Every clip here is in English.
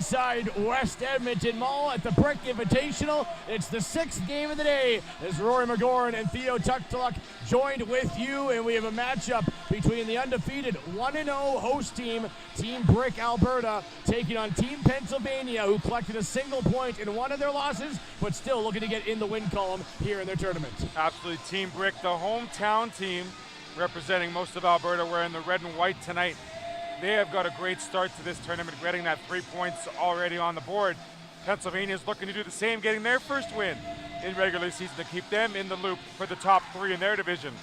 inside West Edmonton Mall at the Brick Invitational. It's the 6th game of the day as Rory McGorn and Theo Tuktaluk joined with you, and we have a matchup between the undefeated 1-0 host team, Team Brick Alberta, taking on Team Pennsylvania, who collected a single point in one of their losses, but still looking to get in the win column here in their tournament. Absolutely, Team Brick, the hometown team, representing most of Alberta, wearing the red and white tonight. They have got a great start to this tournament, getting that 3 points already on the board. Pennsylvania is looking to do the same, getting their first win in regular season to keep them in the loop for the top 3 in their division.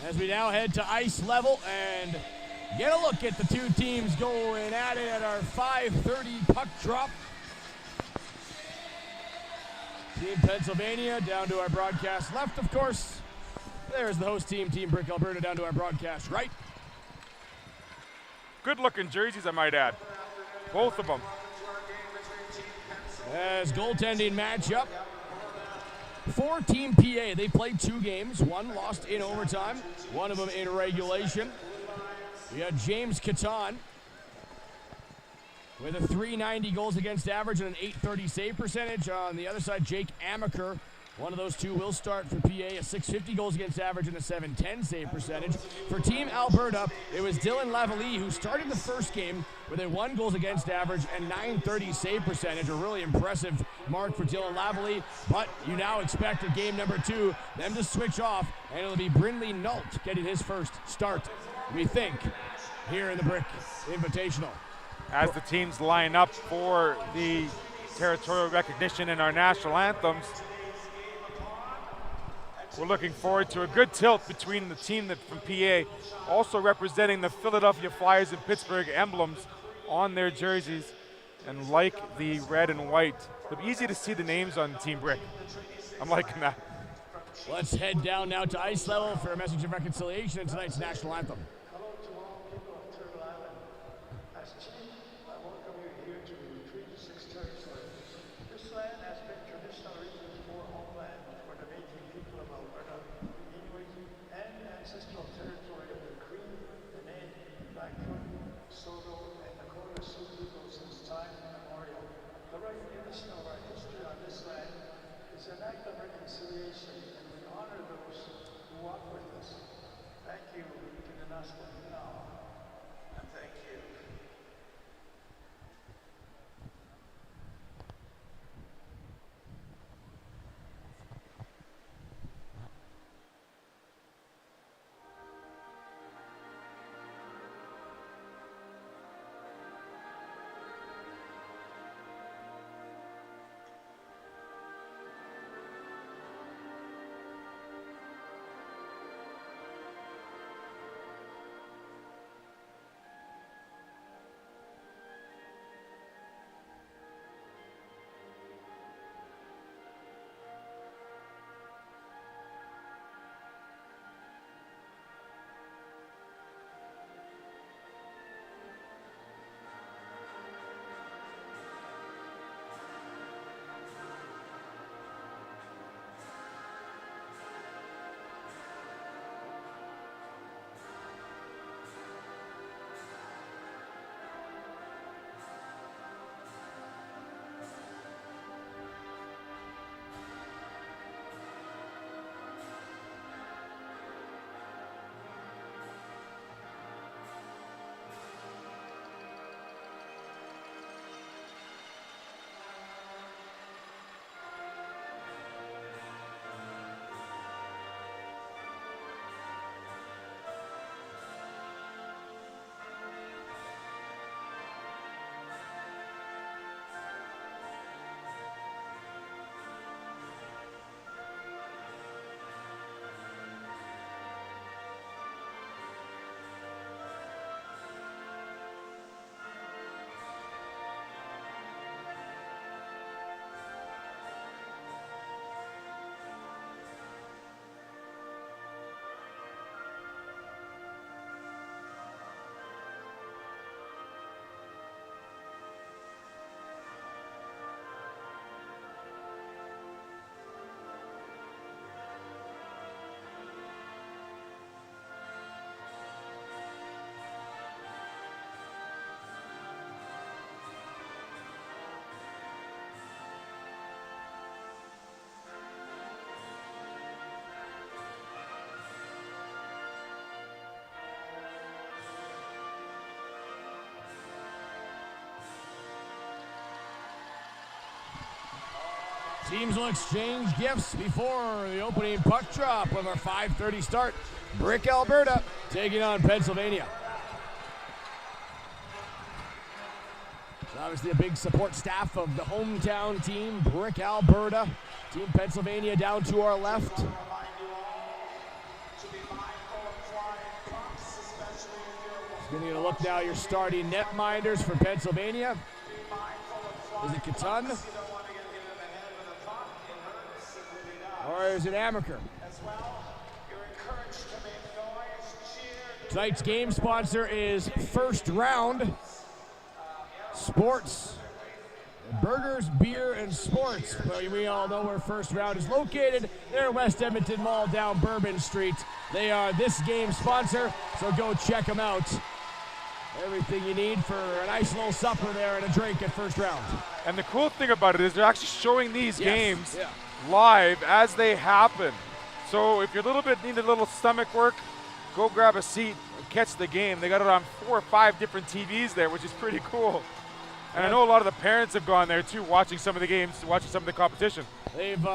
As we now head to ice level and get a look at the two teams going at it at our 5:30 puck drop. Team Pennsylvania down to our broadcast left, of course. There's the host team, Team Brick Alberta, down to our broadcast right. Good looking jerseys, I might add. Both of them. As goaltending matchup for Team PA, they played 2 games, one lost in overtime, one of them in regulation. We had James Catan with a .390 goals against average and an .830 save percentage. On the other side, Jake Amaker, one of those two will start for PA, a .650 goals against average and a .710 save percentage. For Team Alberta, it was Dylan Lavallée who started the first game with a 1 goals against average and .930 save percentage, a really impressive mark for Dylan Lavallée. But you now expect in game number 2 them to switch off, and it'll be Brindley Nault getting his first start, we think, here in the Brick Invitational. As the teams line up for the territorial recognition in our national anthems, we're looking forward to a good tilt between the team that from PA, also representing the Philadelphia Flyers and Pittsburgh emblems on their jerseys, and like the red and white. It'll be easy to see the names on Team Brick. I'm liking that. Let's head down now to ice level for a message of reconciliation in tonight's national anthem. Teams will exchange gifts before the opening puck drop of our 5:30 start. Brick, Alberta, taking on Pennsylvania. Obviously a big support staff of the hometown team, Brick, Alberta. Team Pennsylvania down to our left. Going to get a look now, your starting netminders for Pennsylvania. Is it Catan? Or is it Amaker? Tonight's game sponsor is First Round Sports. Burgers, beer, and sports. Well, we all know where First Round is located. They're West Edmonton Mall down Bourbon Street. They are this game sponsor, so go check them out. Everything you need for a nice little supper there and a drink at First Round. And the cool thing about it is they're actually showing these games live as they happen. So if you're a little bit need a little stomach work, go grab a seat and catch the game. They got it on 4 or 5 different TVs there, which is pretty cool. And I know a lot of the parents have gone there too, watching some of the games, watching some of the competition. They've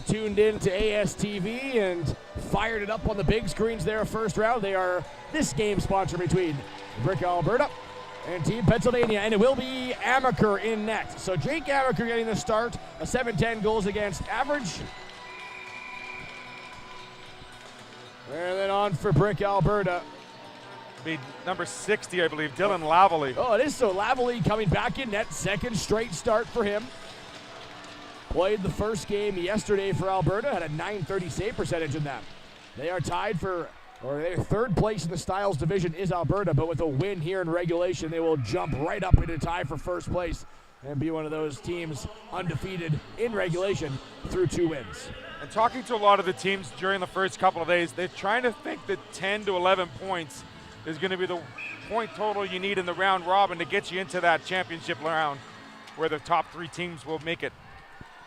tuned in to ASTV and fired it up on the big screens there. First Round. They are this game sponsor between Brick, Alberta and Team Pennsylvania, and it will be Amaker in net. So Jake Amaker getting the start, a 7-10 goals against average. And then on for Brick, Alberta. Be number 60, I believe, Dylan Lavallee. Oh, it is. So Lavallee coming back in net, second straight start for him. Played the first game yesterday for Alberta, had a .930 save percentage in that. They are tied for, or they're third place in the Styles division is Alberta, but with a win here in regulation, they will jump right up into tie for first place and be one of those teams undefeated in regulation through 2 wins. And talking to a lot of the teams during the first couple of days, they're trying to think that 10 to 11 points is going to be the point total you need in the round robin to get you into that championship round where the top 3 teams will make it.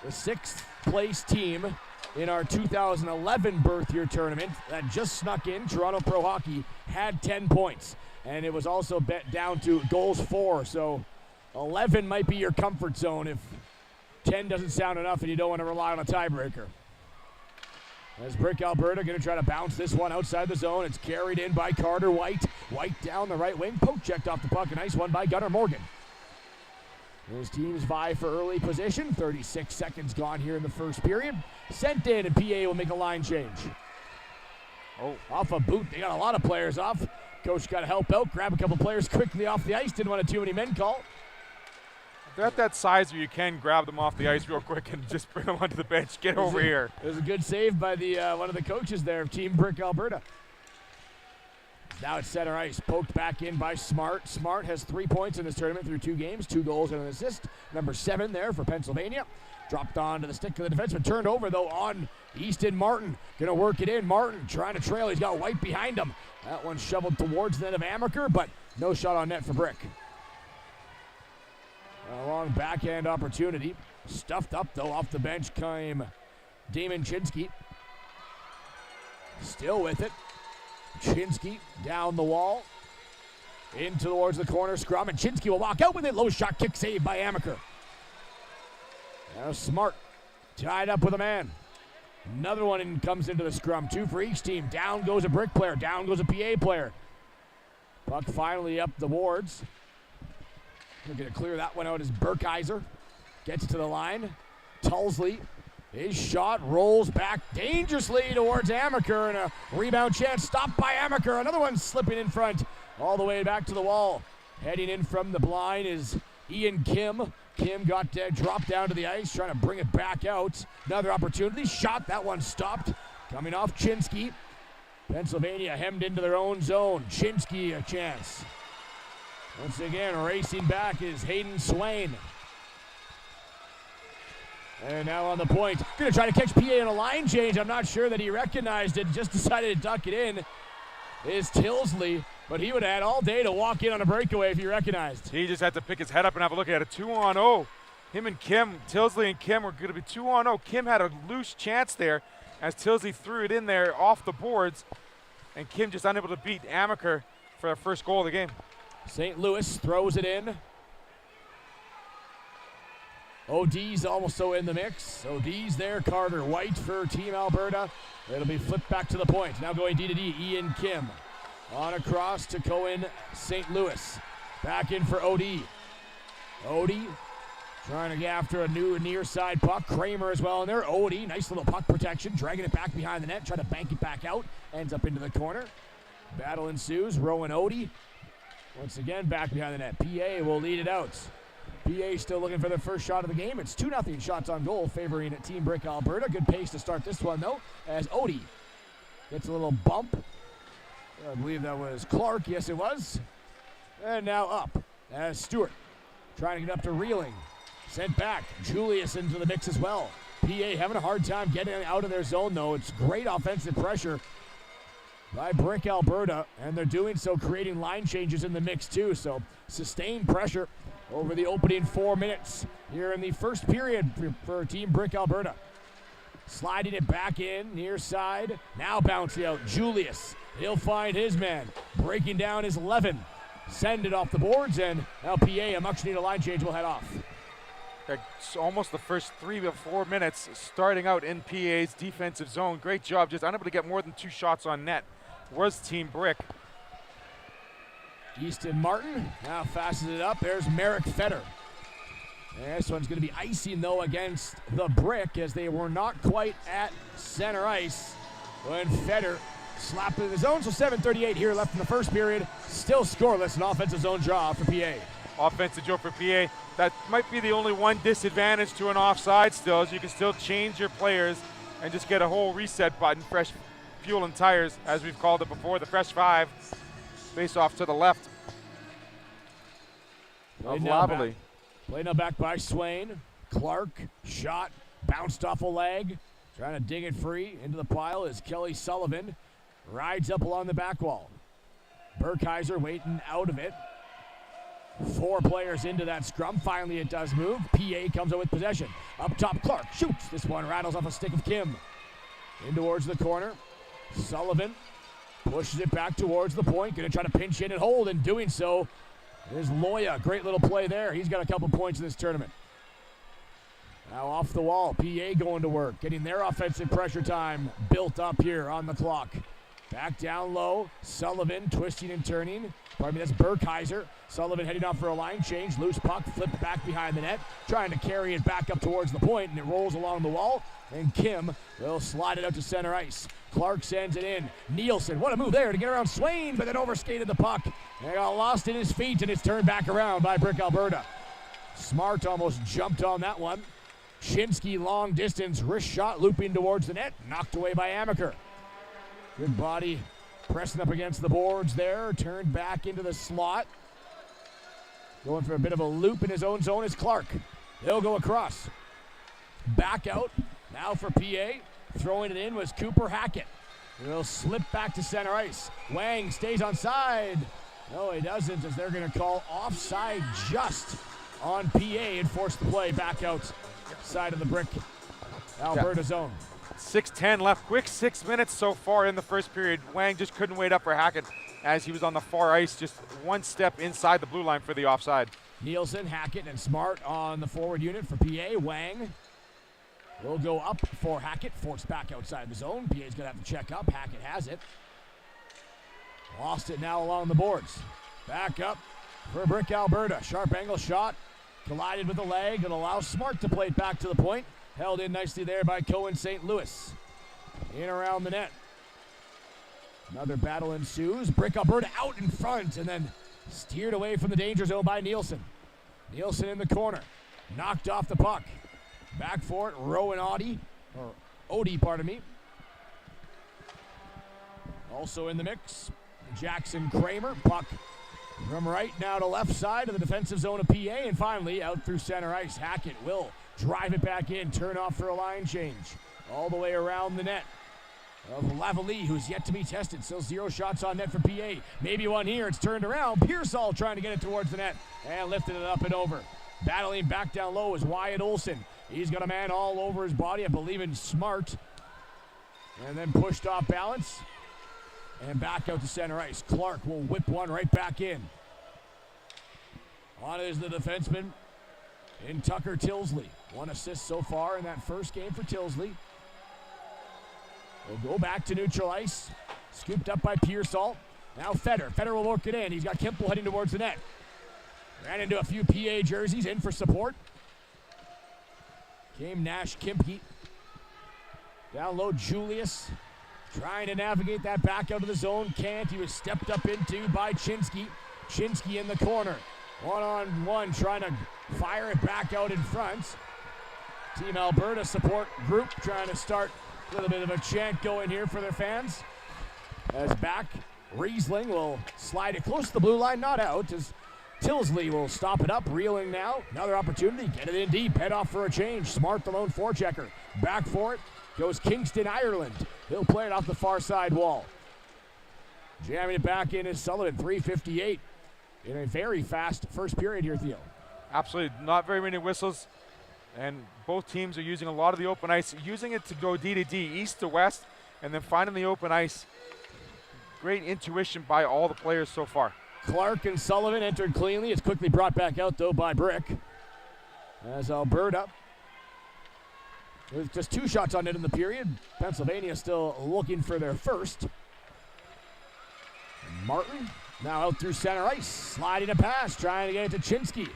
The 6th place team in our 2011 birth year tournament that just snuck in, Toronto Pro Hockey, had 10 points. And it was also bet down to goals 4. So 11 might be your comfort zone if 10 doesn't sound enough and you don't want to rely on a tiebreaker. As Brick, Alberta going to try to bounce this one outside the zone. It's carried in by Carter White. White down the right wing. Poke checked off the puck. A nice one by Gunnar Morgan. His teams vie for early position. 36 seconds gone here in the first period. Sent in, and PA will make a line change. Oh, off a boot. They got a lot of players off. Coach got to help out. Grab a couple players quickly off the ice. Didn't want a too many men call. They're at that size where you can grab them off the ice real quick and just bring them onto the bench. Get over here. It was a good save by the one of the coaches there of Team Brick, Alberta. Now it's center ice, poked back in by Smart. Smart has 3 points in this tournament through 2 games, 2 goals and an assist. Number 7 there for Pennsylvania. Dropped onto the stick of the defenseman. Turned over, though, on Easton Martin. Going to work it in. Martin trying to trail. He's got White behind him. That one shoveled towards the net of Amaker, but no shot on net for Brick. A long backhand opportunity. Stuffed up, though, off the bench came Damon Chinsky. Still with it. Chinsky down the wall. In towards the corner scrum, and Chinsky will walk out with it. Low shot, kick save by Amaker. Now Smart tied up with a man. Another one in comes into the scrum. 2 for each team. Down goes a Brick player. Down goes a PA player. Puck finally up the boards. We're going to clear that one out as Burkeiser gets to the line. Tulsley, his shot rolls back dangerously towards Amaker, and a rebound chance stopped by Amaker. Another one slipping in front all the way back to the wall. Heading in from the blind is Ian Kim. Kim got dropped down to the ice, trying to bring it back out. Another opportunity. Shot, that one stopped. Coming off Chinsky. Pennsylvania hemmed into their own zone. Chinsky a chance. Once again, racing back is Hayden Swain. And now on the point. Going to try to catch PA in a line change. I'm not sure that he recognized it. Just decided to duck it in. Is Tilsley. But he would have had all day to walk in on a breakaway if he recognized. He just had to pick his head up and have a look at it. 2-on-0. Him and Kim, Tilsley and Kim were going to be 2-on-0. Kim had a loose chance there as Tilsley threw it in there off the boards. And Kim just unable to beat Amaker for their first goal of the game. St. Louis throws it in. OD's also in the mix. OD's there. Carter White for Team Alberta. It'll be flipped back to the point. Now going D to D, Ian Kim. On across to Cohen St. Louis. Back in for OD. OD trying to get after a new near side puck. Kramer as well in there. OD, nice little puck protection. Dragging it back behind the net. Trying to bank it back out. Ends up into the corner. Battle ensues. Rowan OD. Once again, back behind the net. PA will lead it out. PA still looking for their first shot of the game. It's 2-0 shots on goal favoring Team Brick Alberta. Good pace to start this one, though, as Odie gets a little bump. I believe that was Clark. Yes, it was. And now up as Stewart trying to get up to Reeling. Sent back. Julius into the mix as well. PA having a hard time getting out of their zone, though. It's great offensive pressure by Brick Alberta, and they're doing so creating line changes in the mix, too. So sustained pressure over the opening 4 minutes here in the first period for Team Brick Alberta. Sliding it back in, near side. Now bouncing out. Julius, he'll find his man. Breaking down his 11. Send it off the boards, and now PA, a much-needed line change, will head off. It's almost the first 3 or 4 minutes starting out in PA's defensive zone. Great job, just unable to get more than 2 shots on net was Team Brick. Easton Martin now fastens it up. There's Merrick Fetter. And this one's going to be icing, though, against the Brick, as they were not quite at center ice when Fetter slapped it in the zone. So 7:38 here left in the first period. Still scoreless, an offensive zone draw for PA. Offensive draw for PA. That might be the only one disadvantage to an offside still, is you can still change your players and just get a whole reset button. Fresh fuel and tires, as we've called it before. The fresh 5. Face off to the left of Lavallee. Played now back by Swain. Clark, shot, bounced off a leg. Trying to dig it free. Into the pile is Kelly Sullivan. Rides up along the back wall. Burkheiser waiting out of it. 4 players into that scrum. Finally it does move. PA comes out with possession. Up top, Clark shoots. This one rattles off a stick of Kim. In towards the corner. Sullivan pushes it back towards the point. Going to try to pinch in and hold. In doing so is Loya. Great little play there. He's got a couple points in this tournament. Now off the wall. PA going to work. Getting their offensive pressure time built up here on the clock. Back down low. Sullivan twisting and turning. Pardon me, that's Burkheiser. Sullivan heading off for a line change. Loose puck flipped back behind the net. Trying to carry it back up towards the point, and it rolls along the wall. And Kim will slide it out to center ice. Clark sends it in. Nielsen, what a move there to get around Swain, but then overskated the puck. And got lost in his feet, and it's turned back around by Brick Alberta. Smart almost jumped on that one. Chinsky long distance, wrist shot looping towards the net. Knocked away by Amaker. Good body pressing up against the boards there. Turned back into the slot. Going for a bit of a loop in his own zone is Clark. He'll go across. Back out. Now for PA. Throwing it in was Cooper Hackett. He'll slip back to center ice. Wang stays on side. No, he doesn't, as they're going to call offside just on PA and force the play back out side of the Brick Alberta zone. 6:10 left. Quick 6 minutes so far in the first period. Wang just couldn't wait up for Hackett as he was on the far ice, just one step inside the blue line for the offside. Nielsen, Hackett, and Smart on the forward unit for PA. Wang will go up for Hackett, forced back outside the zone. PA's going to have to check up. Hackett has it. Lost it now along the boards. Back up for Brick Alberta. Sharp angle shot. Collided with the leg and allows Smart to play it back to the point. Held in nicely there by Cohen St. Louis. In around the net. Another battle ensues. Brick Alberta out in front and then steered away from the danger zone by Nielsen. Nielsen in the corner. Knocked off the puck. Back for it, Rowan Odie, pardon me. Also in the mix, Jackson Kramer. Puck from right now to left side of the defensive zone of PA, and finally out through center ice. Hackett will drive it back in, turn off for a line change. All the way around the net of Lavallee, who's yet to be tested. Still 0 shots on net for PA. Maybe one here, it's turned around. Pearsall trying to get it towards the net and lifted it up and over. Battling back down low is Wyatt Olson. He's got a man all over his body, I believe in Smart. And then pushed off balance. And back out to center ice. Clark will whip one right back in. On is the defenseman in Tucker Tilsley. 1 assist so far in that first game for Tilsley. They'll go back to neutral ice. Scooped up by Pearsall. Now Feder. Feder will work it in. He's got Kimple heading towards the net. Ran into a few PA jerseys in for support. Came Nash Kimpke. Down low, Julius. Trying to navigate that back out of the zone. Can't. He was stepped up into by Chinsky. Chinsky in the corner. 1-on-1 trying to fire it back out in front. Team Alberta support group trying to start a little bit of a chant going here for their fans. As back, Riesling will slide it close to the blue line, not out, as Tilsley will stop it up, reeling now. Another opportunity, get it in deep, head off for a change. Smart, the lone forechecker. Back for it goes Kingston, Ireland. He'll play it off the far side wall. Jamming it back in is Sullivan, 3:58 in a very fast first period here, Theo. Absolutely, not very many whistles, and both teams are using a lot of the open ice, using it to go D to D, east to west, and then finding the open ice. Great intuition by all the players so far. Clark and Sullivan entered cleanly. It's quickly brought back out, though, by Brick. As Alberta, with just 2 shots on it in the period, Pennsylvania still looking for their first. Martin now out through center ice, sliding a pass, trying to get it to Chinsky.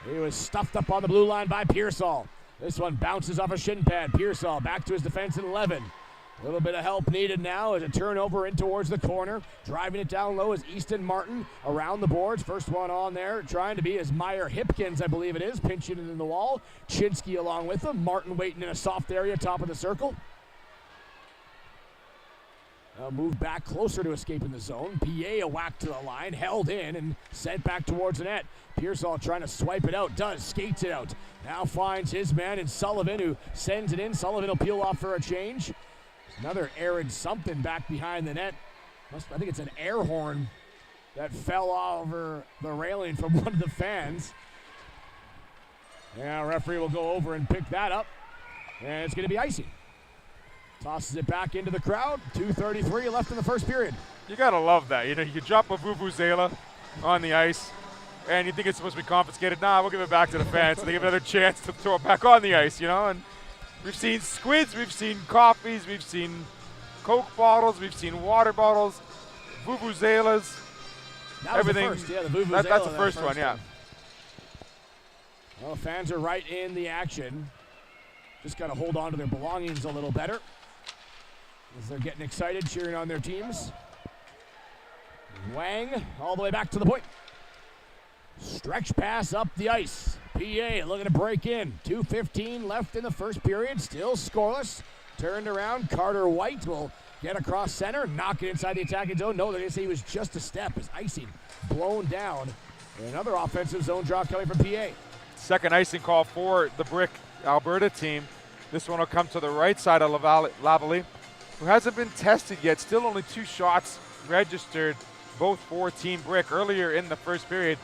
He was stuffed up on the blue line by Pearsall. This one bounces off a shin pad. Pearsall back to his defense in 11. A little bit of help needed now as a turnover in towards the corner. Driving it down low is Easton Martin around the boards. First one on there, trying to be is Meyer Hipkins, I believe it is, pinching it in the wall. Chinsky along with him. Martin waiting in a soft area, top of the circle. Now move back closer to escaping the zone. PA a whack to the line, held in and sent back towards the net. Pearsall trying to swipe it out, does, skates it out. Now finds his man in Sullivan, who sends it in. Sullivan will peel off for a change. Another arid something back behind the net. I think it's an air horn that fell over the railing from one of the fans. Now referee will go over and pick that up. And it's going to be icing. Tosses it back into the crowd. 2:33 left in the first period. You got to love that. You know, you drop a vuvuzela on the ice, and you think it's supposed to be confiscated. Nah, we'll give it back to the fans so they give another chance to throw it back on the ice, you know. And we've seen squids, we've seen coffees, we've seen Coke bottles, we've seen water bottles, vuvuzelas, everything. The first, yeah, the vuvuzela. That's the first one, yeah. Well, fans are right in the action. Just got to hold on to their belongings a little better as they're getting excited, cheering on their teams. Wang all the way back to the point. Stretch pass up the ice. PA looking to break in. 2:15 left in the first period. Still scoreless. Turned around. Carter White will get across center. Knock it inside the attacking zone. No, they're going to say he was just a step. As icing blown down. And another offensive zone draw coming from PA. Second icing call for the Brick Alberta team. This one will come to the right side of Lavalley, who hasn't been tested yet. Still only 2 shots registered, both for Team Brick. Earlier in the first period,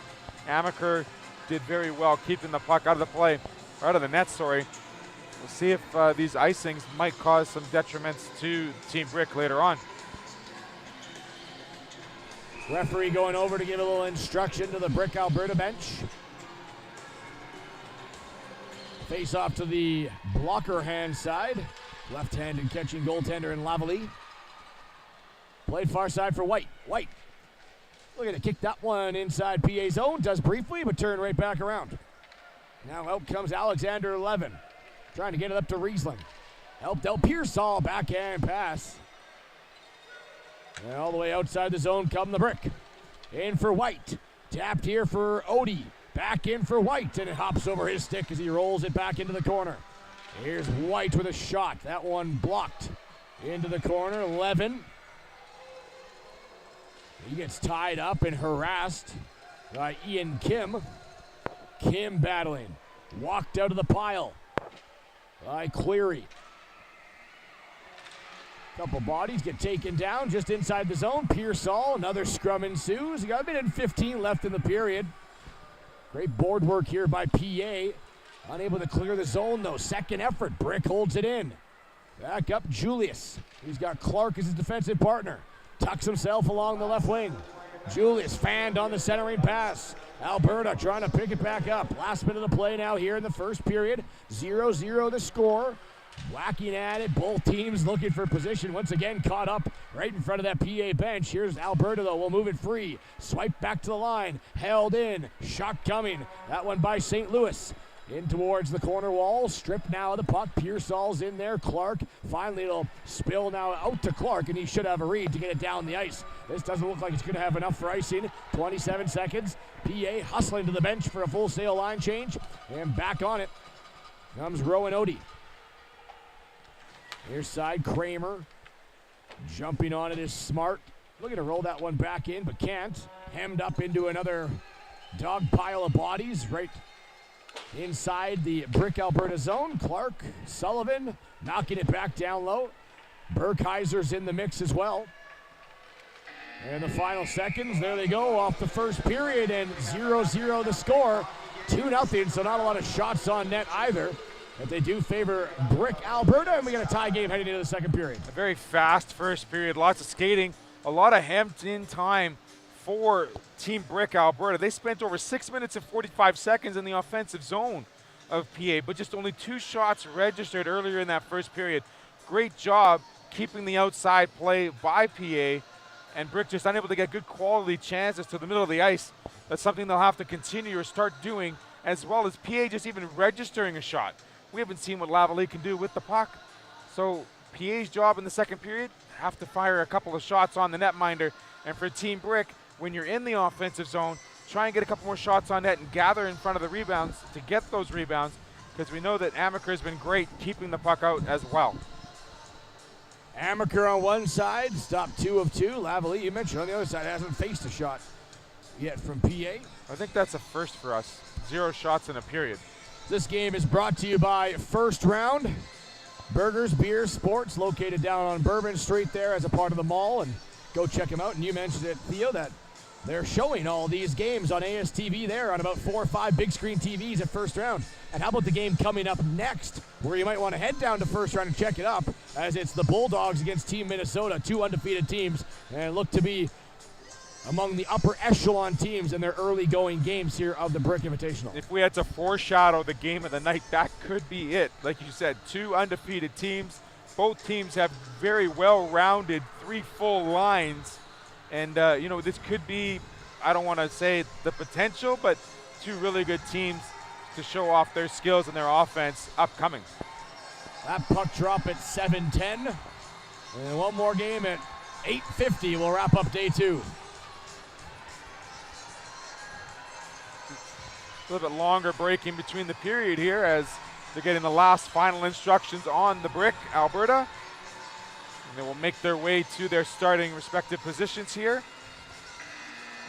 Amaker did very well keeping the puck out of the play, or out of the net, sorry. We'll see if these icings might cause some detriments to Team Brick later on. Referee going over to give a little instruction to the Brick Alberta bench. Face off to the blocker hand side. Left-handed catching goaltender in Lavalley. Played far side for White. White looking to kick that one inside PA zone. Does briefly, but turn right back around. Now out comes Alexander Levin. Trying to get it up to Riesling. Helped out Pearsall. Backhand pass. And all the way outside the zone come the Brick. In for White. Tapped here for Odie. Back in for White, and it hops over his stick as he rolls it back into the corner. Here's White with a shot. That one blocked into the corner. Levin. He gets tied up and harassed by Ian Kim. Kim battling. Walked out of the pile by Cleary. Couple bodies get taken down just inside the zone. Pearsall, another scrum ensues. You got a minute and 15 left in the period. Great board work here by PA. Unable to clear the zone, though. Second effort. Brick holds it in. Back up Julius. He's got Clark as his defensive partner. Tucks himself along the left wing. Julius fanned on the centering pass. Alberta trying to pick it back up. Last minute of the play now here in the first period. 0-0 the score. Whacking at it. Both teams looking for position. Once again caught up right in front of that PA bench. Here's Alberta though. We'll move it free. Swipe back to the line. Held in. Shot coming. That one by St. Louis. In towards the corner wall. Stripped now of the puck. Pearsall's in there. Clark. Finally it'll spill now out to Clark, and he should have a read to get it down the ice. This doesn't look like it's going to have enough for icing. 27 seconds. PA hustling to the bench for a full sail line change. And back on it comes Rowan Odie. Near side, Kramer. Jumping on it is Smart. Looking to roll that one back in, but can't. Hemmed up into another dog pile of bodies right inside the Brick Alberta zone. Clark, Sullivan knocking it back down low. Burkheiser's in the mix as well. And the final seconds, there they go off the first period, and 0-0 the score. 2-0, so not a lot of shots on net either. But they do favor Brick Alberta, and we got a tie game heading into the second period. A very fast first period, lots of skating, a lot of hemmed-in time for Team Brick Alberta. They spent over 6 minutes and 45 seconds in the offensive zone of PA, but just only 2 shots registered earlier in that first period. Great job keeping the outside play by PA, and Brick just unable to get good quality chances to the middle of the ice. That's something they'll have to continue or start doing, as well as PA just even registering a shot. We haven't seen what Lavalley can do with the puck. So PA's job in the second period, have to fire a couple of shots on the netminder. And for Team Brick, when you're in the offensive zone, try and get a couple more shots on net and gather in front of the rebounds to get those rebounds, because we know that Amaker has been great keeping the puck out as well. Amaker on one side, stopped 2 of 2. Lavalley, you mentioned on the other side, hasn't faced a shot yet from PA. I think that's a first for us. 0 shots in a period. This game is brought to you by First Round Burgers, Beer, Sports, located down on Bourbon Street there as a part of the mall. And go check them out. And you mentioned it, Theo, that they're showing all these games on ASTV there on about 4 or 5 big screen TVs at First Round. And how about the game coming up next, where you might want to head down to First Round and check it up, as it's the Bulldogs against Team Minnesota, 2 undefeated teams, and look to be among the upper echelon teams in their early going games here of the Brick Invitational. If we had to foreshadow the game of the night, that could be it. Like you said, 2 undefeated teams. Both teams have very well-rounded 3 full lines. And, this could be, I don't want to say the potential, but 2 really good teams to show off their skills and their offense upcoming. That puck drop at 7:10. And one more game at 8:50 will wrap up day 2. A little bit longer break in between the period here as they're getting the last final instructions on the Brick Alberta. And they will make their way to their starting respective positions here.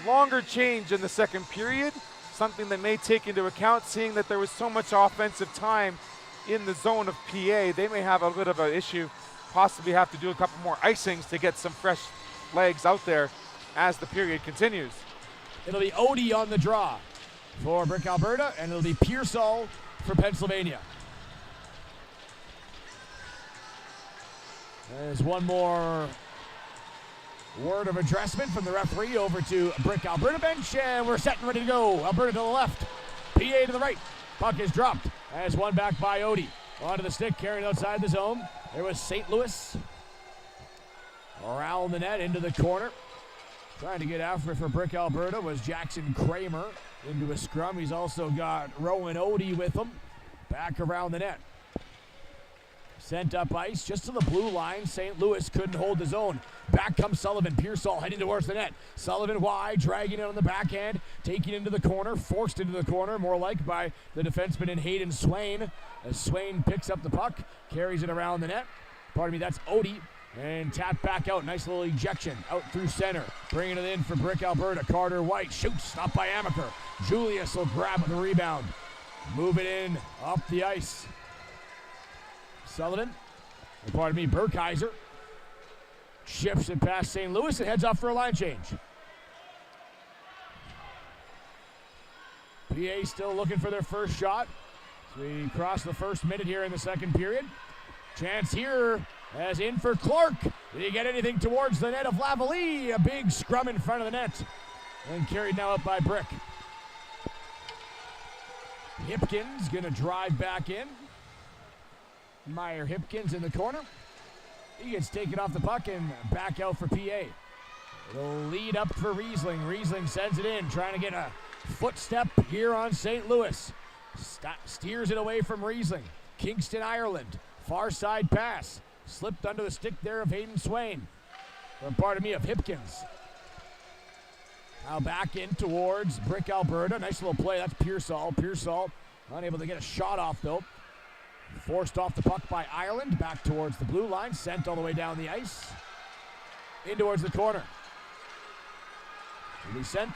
Longer change in the second period, something that may take into account, seeing that there was so much offensive time in the zone of PA. They may have a bit of an issue, possibly have to do a couple more icings to get some fresh legs out there as the period continues. It'll be Odie on the draw for Brick Alberta, and it'll be Pearsall for Pennsylvania. There's one more word of addressment from the referee over to Brick Alberta bench, and we're set and ready to go. Alberta to the left, PA to the right. Puck is dropped as one back by Odie. Onto the stick, carried outside the zone. There was St. Louis around the net into the corner. Trying to get after it for Brick Alberta was Jackson Kramer into a scrum. He's also got Rowan Odie with him. Back around the net. Sent up ice just to the blue line. St. Louis couldn't hold the zone. Back comes Sullivan. Pearsall heading towards the net. Sullivan wide, dragging it on the backhand, taking into the corner, forced into the corner, more like by the defenseman in Hayden Swain. As Swain picks up the puck, carries it around the net. Pardon me, that's Odie. And tap back out. Nice little ejection out through center. Bringing it in for Brick Alberta. Carter White shoots. Stopped by Amaker. Julius will grab the rebound. Move it in up the ice. Sullivan. Pardon me, Burkheiser. Shifts it past St. Louis and heads off for a line change. PA still looking for their first shot. So we cross the first minute here in the second period. Chance here. As in for Clark. Did he get anything towards the net of Lavalley? A big scrum in front of the net And carried now up by Brick. Hipkins going to drive back in. Meyer Hipkins in the corner. He gets taken off the puck and back out for PA. It'll lead up for Riesling. Riesling sends it in, trying to get a footstep here on St. Louis. Steers it away from Riesling. Kingston, Ireland. Far side pass. Slipped under the stick there of Hayden Swain. Or pardon me, of Hipkins. Now back in towards Brick, Alberta. Nice little play. That's Pearsall. Pearsall unable to get a shot off, though. Forced off the puck by Ireland. Back towards the blue line. Sent all the way down the ice. In towards the corner. Will be sent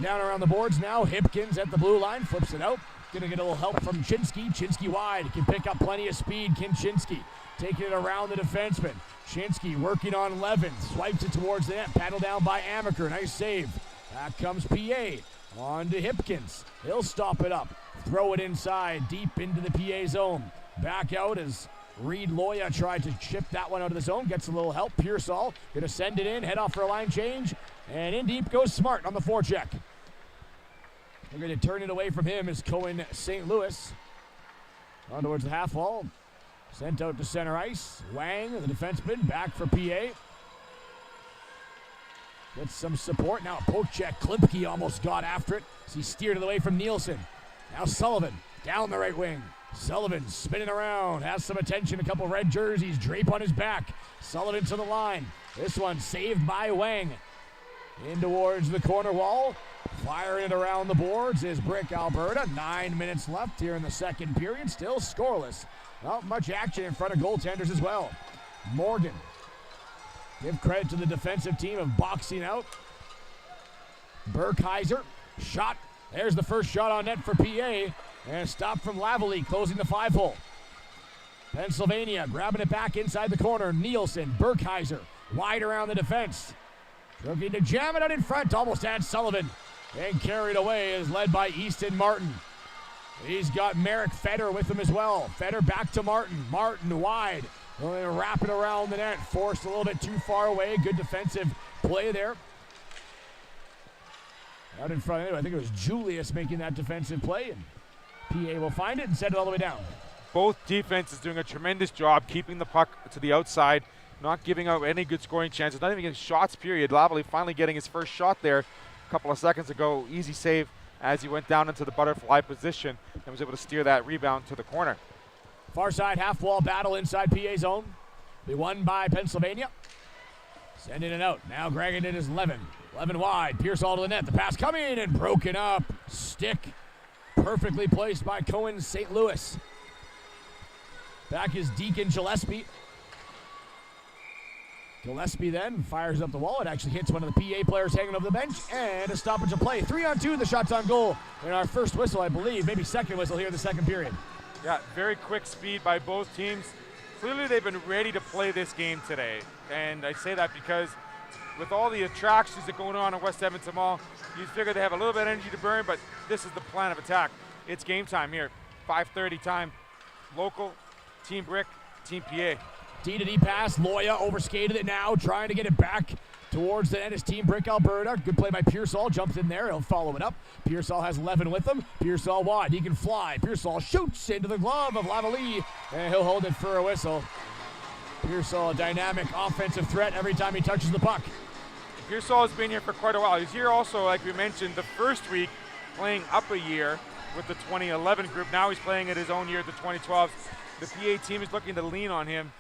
down around the boards now. Hipkins at the blue line. Flips it out. Going to get a little help from Chinsky. Chinsky wide. Can pick up plenty of speed. Kim Chinsky taking it around the defenseman. Chinsky working on Levin. Swipes it towards the net. Paddled down by Amaker. Nice save. Back comes PA. On to Hipkins. He'll stop it up. Throw it inside. Deep into the PA zone. Back out as Reed Loya tried to chip that one out of the zone. Gets a little help. Pearsall going to send it in. Head off for a line change. And in deep goes Smart on the forecheck. They're going to turn it away from him as Cohen St. Louis. On towards the half wall. Sent out to center ice. Wang, the defenseman, back for PA. Gets some support. Now a poke check. Klimpke almost got after it as he steered it away from Nielsen. Now Sullivan down the right wing. Sullivan spinning around. Has some attention. A couple red jerseys drape on his back. Sullivan to the line. This one saved by Wang. In towards the corner wall. Firing it around the boards is Brick, Alberta. 9 minutes left here in the second period. Still scoreless. Not much action in front of goaltenders as well. Morgan. Give credit to the defensive team of boxing out. Burkheiser. Shot. There's the first shot on net for PA. And a stop from Lavalley closing the 5-hole. Pennsylvania grabbing it back inside the corner. Nielsen. Burkheiser. Wide around the defense. Looking to jam it out in front. Almost had Sullivan. And carried away is led by Easton Martin. He's got Merrick Feder with him as well. Feder back to Martin. Martin wide. Wrap it around the net. Forced a little bit too far away. Good defensive play there. Out in front, anyway, I think it was Julius making that defensive play. And PA will find it and send it all the way down. Both defenses doing a tremendous job keeping the puck to the outside, not giving out any good scoring chances, not even getting shots, period. Lavalley finally getting his first shot there a couple of seconds ago. Easy save as he went down into the butterfly position and was able to steer that rebound to the corner. Far side half wall battle inside PA zone. Be won by Pennsylvania. Sending it out. Now dragging it is Levin. Levin wide. Pearsall to the net. The pass coming and broken up. Stick perfectly placed by Cohen St. Louis. Back is Deacon Gillespie. Gillespie then fires up the wall. It actually hits one of the PA players hanging over the bench. And a stoppage of play. 3-on-2. The shot's on goal. In our first whistle, I believe. Maybe second whistle here in the second period. Yeah, very quick speed by both teams. Clearly they've been ready to play this game today. And I say that because with all the attractions that are going on in West Edmonton Mall, you figure they have a little bit of energy to burn, but this is the plan of attack. It's game time here. 5:30 time. Local, Team Brick, Team PA. D-to-D pass. Loya overskated it now, trying to get it back towards the net is Team Brick, Alberta. Good play by Pearsall. Jumps in there. He'll follow it up. Pearsall has Levin with him. Pearsall wide. He can fly. Pearsall shoots into the glove of Lavalley, and he'll hold it for a whistle. Pearsall, a dynamic offensive threat every time he touches the puck. Pearsall has been here for quite a while. He's here also, like we mentioned, the first week playing up a year with the 2011 group. Now he's playing at his own year at the 2012. The PA team is looking to lean on him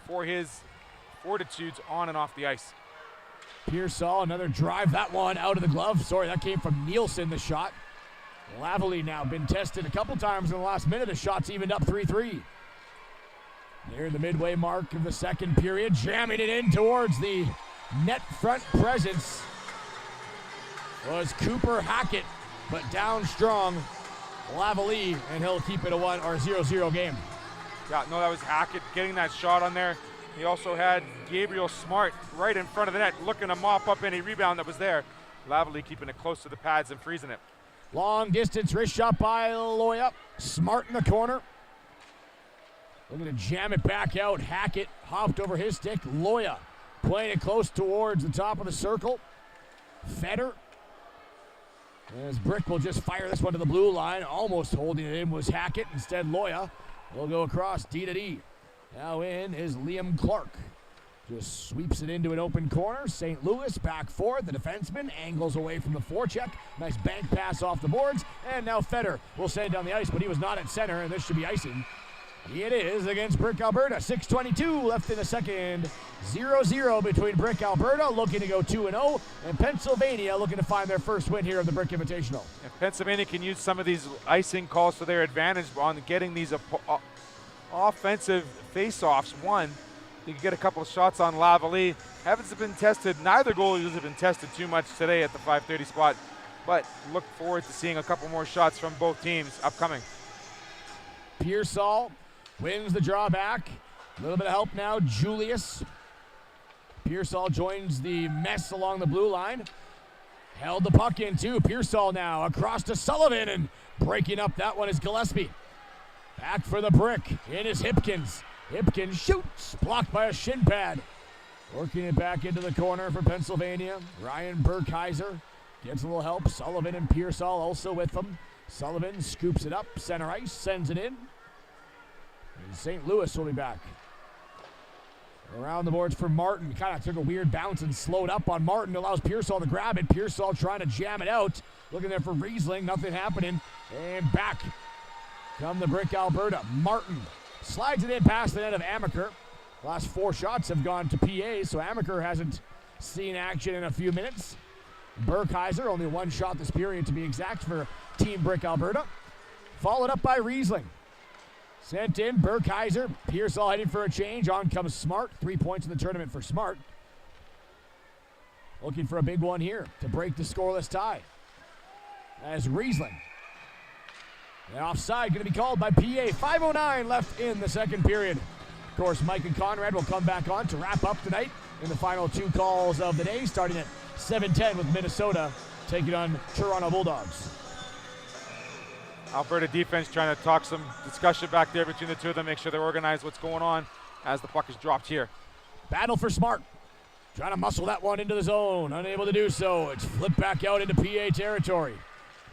for his fortitudes on and off the ice. Pearsall, another drive. That one out of the glove. Sorry, that came from Nielsen, the shot. Lavalley now been tested a couple times in the last minute. The shot's evened up 3-3. Near the midway mark of the second period, jamming it in towards the net front presence was Cooper Hackett, but down strong Lavalley, and he'll keep it a 0-0 game. Yeah, no, that was Hackett getting that shot on there. He also had Gabriel Smart right in front of the net, looking to mop up any rebound that was there. Lavalley keeping it close to the pads and freezing it. Long distance wrist shot by Loya. Smart in the corner. Looking to jam it back out. Hackett hopped over his stick. Loya playing it close towards the top of the circle. Feder. As Brick will just fire this one to the blue line. Almost holding it in was Hackett. Instead, Loya will go across D to D. Now in is Liam Clark. Just sweeps it into an open corner. St. Louis back forward. The defenseman angles away from the forecheck. Nice bank pass off the boards. And now Feder will send it down the ice, but he was not at center, and this should be icing. It is against Brick Alberta. 6:22 left in the second. 0-0 between Brick Alberta, looking to go 2-0, and Pennsylvania looking to find their first win here of the Brick Invitational. If Pennsylvania can use some of these icing calls to their advantage on getting these offensive face-offs won, they can get a couple of shots on Lavalley. Haven't been tested. Neither goalies have been tested too much today at the 5:30 spot, but look forward to seeing a couple more shots from both teams upcoming. Pearsall wins the draw back. A little bit of help now, Julius. Pearsall joins the mess along the blue line. Held the puck in too. Pearsall now across to Sullivan, and breaking up that one is Gillespie. Back for the Brick. In is Hipkins. Hipkins shoots. Blocked by a shin pad. Working it back into the corner for Pennsylvania. Ryan Burkheiser gets a little help. Sullivan and Pearsall also with them. Sullivan scoops it up. Center ice. Sends it in. And St. Louis will be back. Around the boards for Martin. Kind of took a weird bounce and slowed up on Martin. Allows Pearsall to grab it. Pearsall trying to jam it out. Looking there for Riesling. Nothing happening. And back come the Brick Alberta. Martin slides it in past the net of Amaker. Last 4 shots have gone to PA, so Amaker hasn't seen action in a few minutes. Burkheiser, only 1 shot this period to be exact for Team Brick Alberta. Followed up by Riesling. Sent in, Burkheiser. Pearsall heading for a change. On comes Smart. 3 points in the tournament for Smart. Looking for a big one here to break the scoreless tie. As Riesling. And offside going to be called by PA. 5:09 left in the second period. Of course, Mike and Conrad will come back on to wrap up tonight in the final 2 calls of the day, starting at 7:10 with Minnesota taking on Toronto Bulldogs. Alberta defense trying to talk some discussion back there between the two of them, make sure they organize what's going on as the puck is dropped here. Battle for Smart. Trying to muscle that one into the zone. Unable to do so. It's flipped back out into PA territory.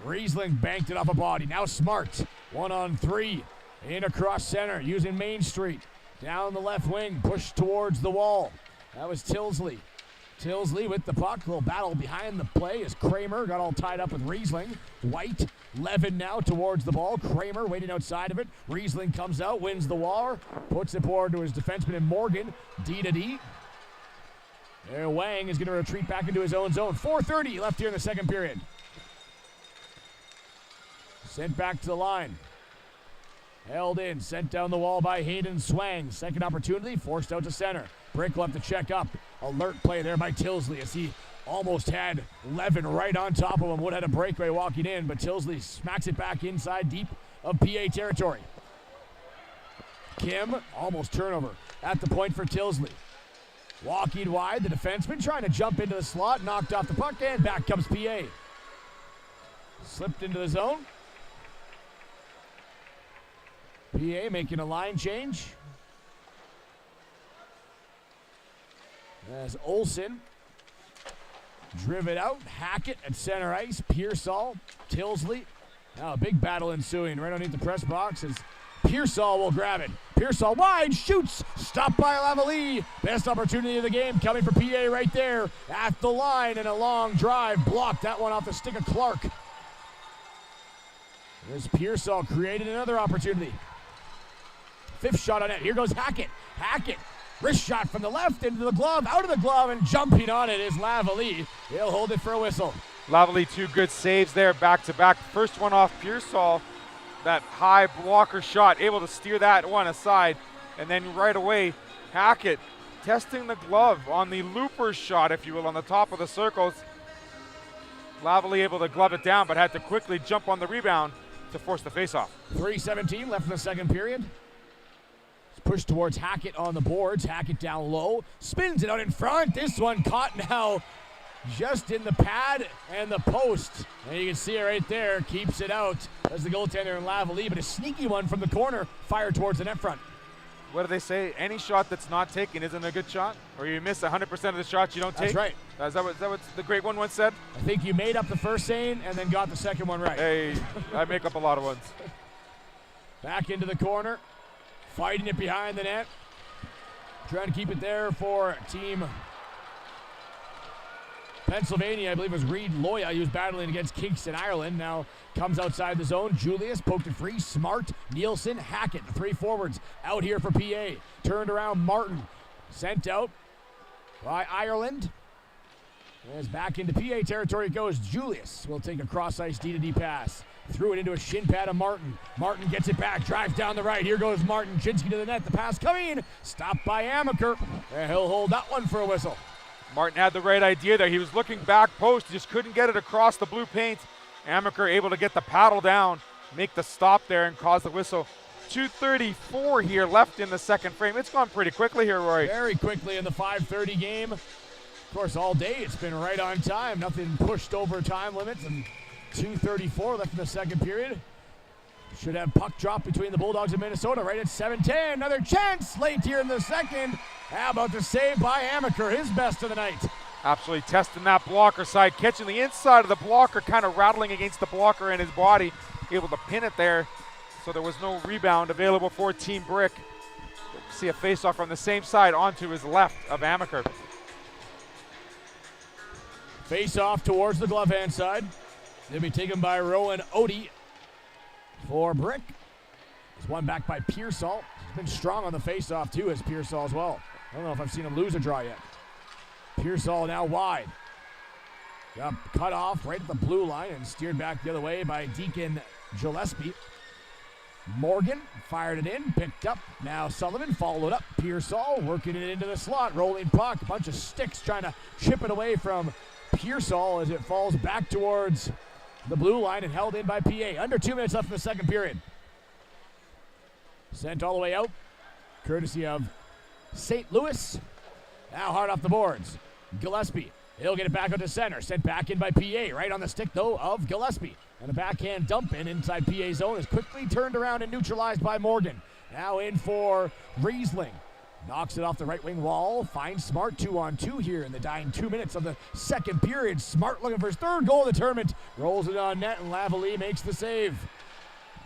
Riesling banked it off a body. Now Smart. 1-on-3. In across center using Main Street. Down the left wing. Pushed towards the wall. That was Tilsley. Tilsley with the puck. A little battle behind the play as Kramer got all tied up with Riesling. White. Levin now towards the ball. Kramer waiting outside of it. Riesling comes out, wins the war, puts it forward to his defenseman in Morgan. D to D. There, Wang is going to retreat back into his own zone. 4:30 left here in the second period. Sent back to the line. Held in, sent down the wall by Hayden Swang. Second opportunity, forced out to center. Brick will have to check up. Alert play there by Tilsley as he almost had Levin right on top of him. Would have had a breakaway walking in, but Tilsley smacks it back inside deep of PA territory. Kim, almost turnover at the point for Tilsley. Walking wide, the defenseman trying to jump into the slot, knocked off the puck, and back comes PA. Slipped into the zone. PA making a line change. As Olsen driven out. Hackett at center ice. Pearsall, Tilsley. Now a big battle ensuing right underneath the press box as Pearsall will grab it. Pearsall wide, shoots, stopped by Lavalley. Best opportunity of the game coming for PA right there at the line, and a long drive blocked that one off the stick of Clark. There's Pearsall created another opportunity. 5th shot on it. Here goes Hackett. Hackett, wrist shot from the left into the glove, out of the glove, and jumping on it is Lavalley. He'll hold it for a whistle. Lavalley, 2 good saves there back to back. First one off Pearsall, that high blocker shot, able to steer that one aside. And then right away, Hackett testing the glove on the looper shot, if you will, on the top of the circles. Lavalley able to glove it down, but had to quickly jump on the rebound to force the faceoff. 3:17 left in the second period. Pushed towards Hackett on the boards. Hackett down low. Spins it out in front. This one caught now just in the pad and the post. And you can see it right there. Keeps it out as the goaltender in Lavalley. But a sneaky one from the corner fired towards the net front. what do they say? Any shot that's not taken isn't a good shot? Or you miss 100% of the shots you don't take? That's right. Is that what the great one once said? I think you made up the first saying and then got the second one right. Hey, I make up a lot of ones. Back into the corner, fighting it behind the net. Trying to keep it there for Team Pennsylvania. I believe it was Reed Loya. He was battling against Kingston, Ireland. Now comes outside the zone. Julius poked it free. Smart, Nielsen, Hackett. The three forwards out here for PA. Turned around, Martin. Sent out by Ireland. As back into PA territory goes Julius. Will take a cross-ice D-to-D pass. Threw it into a shin pad of Martin. Martin gets it back, drives down the right. Here goes Martin. Chinsky to the net. The pass coming. Stopped by Amaker. And he'll hold that one for a whistle. Martin had the right idea there. He was looking back post, just couldn't get it across the blue paint. Amaker able to get the paddle down, make the stop there, and cause the whistle. 2:34 here left in the second frame. It's gone pretty quickly here, Roy. Very quickly in the 5:30 game. Of course, all day it's been right on time. Nothing pushed over time limits. And 2:34 left in the second period. Should have puck drop between the Bulldogs and Minnesota right at 7:10. Another chance late here in the second. How about the save by Amaker, his best of the night. Absolutely testing that blocker side, catching the inside of the blocker, kind of rattling against the blocker and his body, able to pin it there. So there was no rebound available for Team Brick. See a faceoff from the same side onto his left of Amaker. Face-off towards the glove hand side. They'll be taken by Rowan Odie for Brick. There's one back by Pearsall. He's been strong on the face-off too, as Pearsall as well. I don't know if I've seen him lose a draw yet. Pearsall now wide. Got cut off right at the blue line and steered back the other way by Deacon Gillespie. Morgan fired it in, picked up. Now Sullivan followed up. Pearsall working it into the slot. Rolling puck. Bunch of sticks trying to chip it away from Pearsall as it falls back towards the blue line and held in by PA. Under 2 minutes left in the second period. Sent all the way out, courtesy of St. Louis. Now hard off the boards. Gillespie. He'll get it back out to center. Sent back in by PA. Right on the stick, though, of Gillespie. And a backhand dump in inside PA zone is quickly turned around and neutralized by Morgan. Now in for Riesling. Knocks it off the right wing wall. Finds Smart 2-on-2 here in the dying 2 minutes of the second period. Smart looking for his third goal of the tournament. Rolls it on net, and Lavalley makes the save.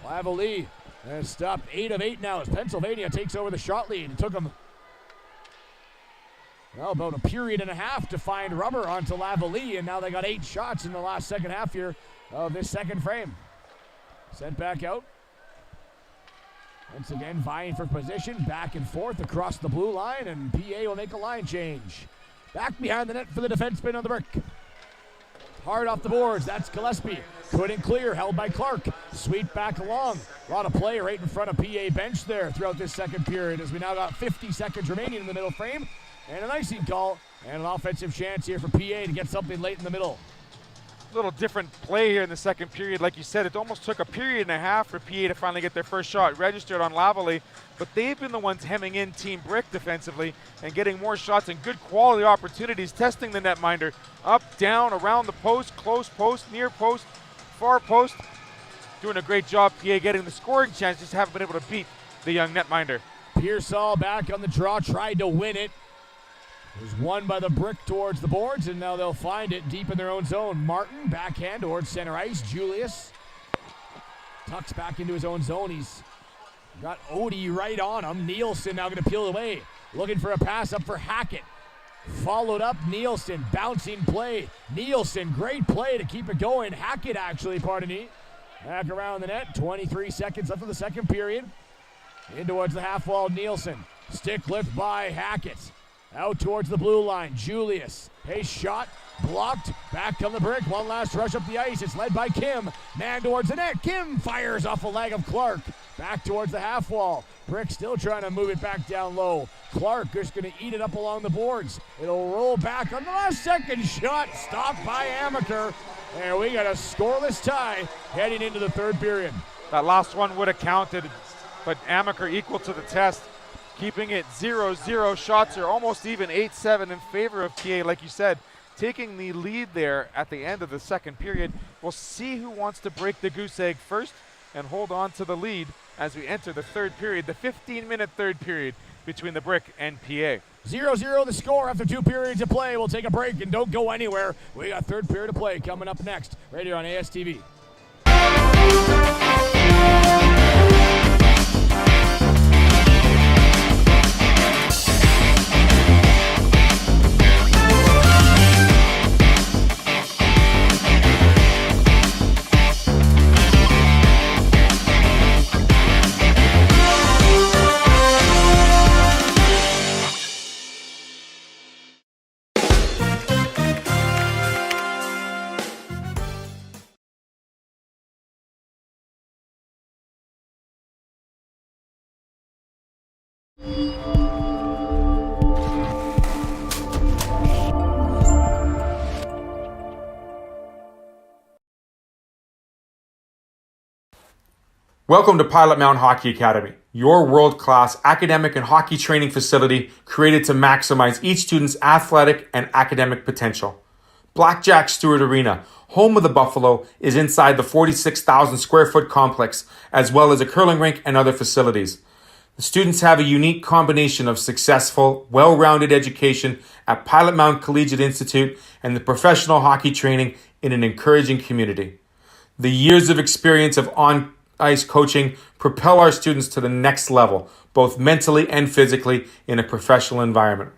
Lavalley has stopped 8 of 8 now as Pennsylvania takes over the shot lead. It took them about a period and a half to find rubber onto Lavalley, and now they got 8 shots in the last second half here of this second frame. Sent back out. Once again, vying for position, back and forth across the blue line, and PA will make a line change. Back behind the net for the defenseman on the Brick. Hard off the boards, that's Gillespie. Couldn't clear, held by Clark. Sweep back along. A lot of play right in front of PA bench there throughout this second period as we now got 50 seconds remaining in the middle frame. And an icing call, and an offensive chance here for PA to get something late in the middle. Little different play here in the second period. Like you said, it almost took a period and a half for PA to finally get their first shot registered on Lavalley, but they've been the ones hemming in Team Brick defensively and getting more shots and good quality opportunities, testing the netminder up, down, around the post, close post, near post, far post. Doing a great job, PA getting the scoring chance, just haven't been able to beat the young netminder. Pearsall back on the draw, tried to win it. It was won by the Brick towards the boards, and now they'll find it deep in their own zone. Martin, backhand towards center ice. Julius tucks back into his own zone. He's got Odie right on him. Nielsen now going to peel away. Looking for a pass up for Hackett. Followed up, Nielsen, bouncing play. Nielsen, great play to keep it going. Hackett, actually, pardon me. Back around the net. 23 seconds left of the second period. In towards the half wall, Nielsen. Stick lift by Hackett. Out towards the blue line, Julius. Hey, shot, blocked, back on the Brick. One last rush up the ice. It's led by Kim. Man towards the net. Kim fires off a leg of Clark. Back towards the half wall. Brick still trying to move it back down low. Clark just going to eat it up along the boards. It'll roll back on the last second shot. Stopped by Amaker. And we got a scoreless tie heading into the third period. That last one would have counted, but Amaker equal to the test. Keeping it 0-0. Shots are almost even 8-7 in favor of PA, like you said. Taking the lead there at the end of the second period. We'll see who wants to break the goose egg first and hold on to the lead as we enter the third period, the 15-minute third period between the Brick and PA. 0-0 the score after 2 periods of play. We'll take a break and don't go anywhere. We got third period of play coming up next right here on ASTV. Welcome to Pilot Mountain Hockey Academy, your world-class academic and hockey training facility created to maximize each student's athletic and academic potential. Blackjack Stewart Arena, home of the Buffalo, is inside the 46,000 square foot complex, as well as a curling rink and other facilities. The students have a unique combination of successful, well-rounded education at Pilot Mountain Collegiate Institute and the professional hockey training in an encouraging community. The years of experience of on-ice coaching propel our students to the next level, both mentally and physically, in a professional environment.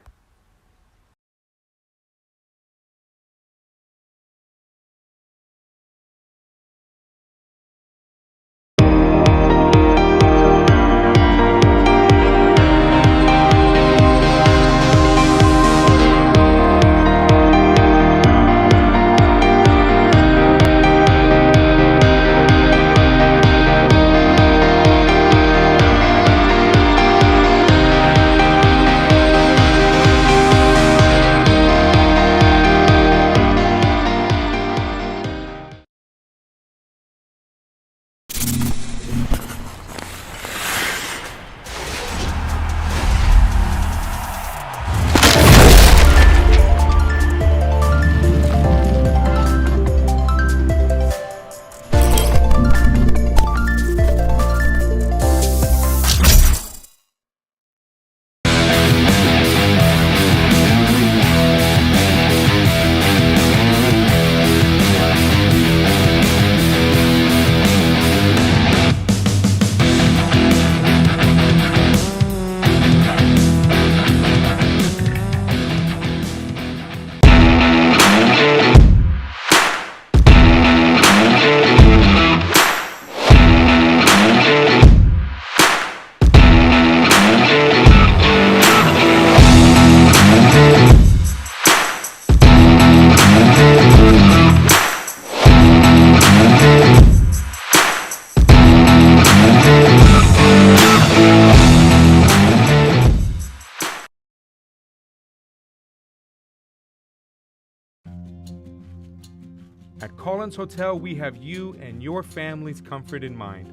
At Collins Hotel, we have you and your family's comfort in mind.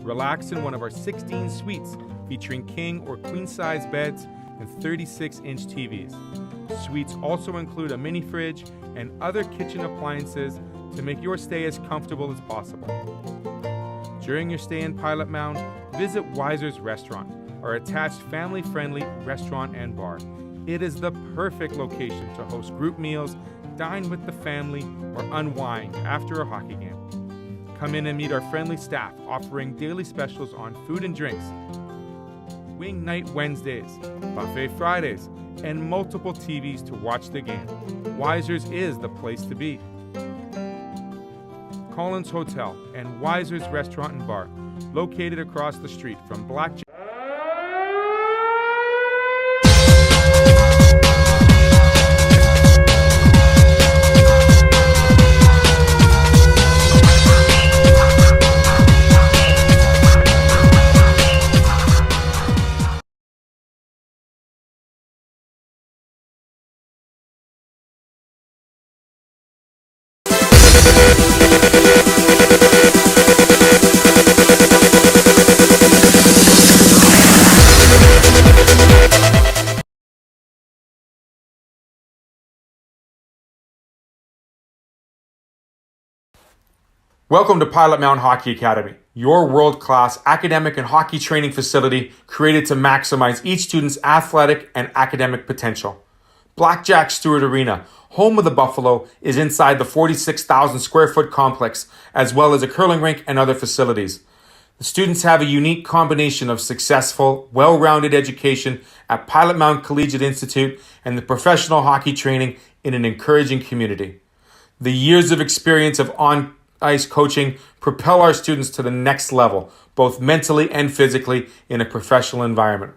Relax in one of our 16 suites featuring king or queen size beds and 36-inch TVs. Suites also include a mini fridge and other kitchen appliances to make your stay as comfortable as possible. During your stay in Pilot Mound, visit Weiser's Restaurant, our attached family-friendly restaurant and bar. It is the perfect location to host group meals, dine with the family, or unwind after a hockey game. Come in and meet our friendly staff offering daily specials on food and drinks, Wing Night Wednesdays, Buffet Fridays, and multiple TVs to watch the game. Weiser's is the place to be. Collins Hotel and Weiser's Restaurant and Bar, located across the street from Blackjack. Welcome to Pilot Mountain Hockey Academy, your world-class academic and hockey training facility created to maximize each student's athletic and academic potential. Blackjack Stewart Arena, home of the Buffalo, is inside the 46,000 square foot complex, as well as a curling rink and other facilities. The students have a unique combination of successful, well-rounded education at Pilot Mountain Collegiate Institute and the professional hockey training in an encouraging community. The years of experience of on-ice coaching propel our students to the next level, both mentally and physically, in a professional environment.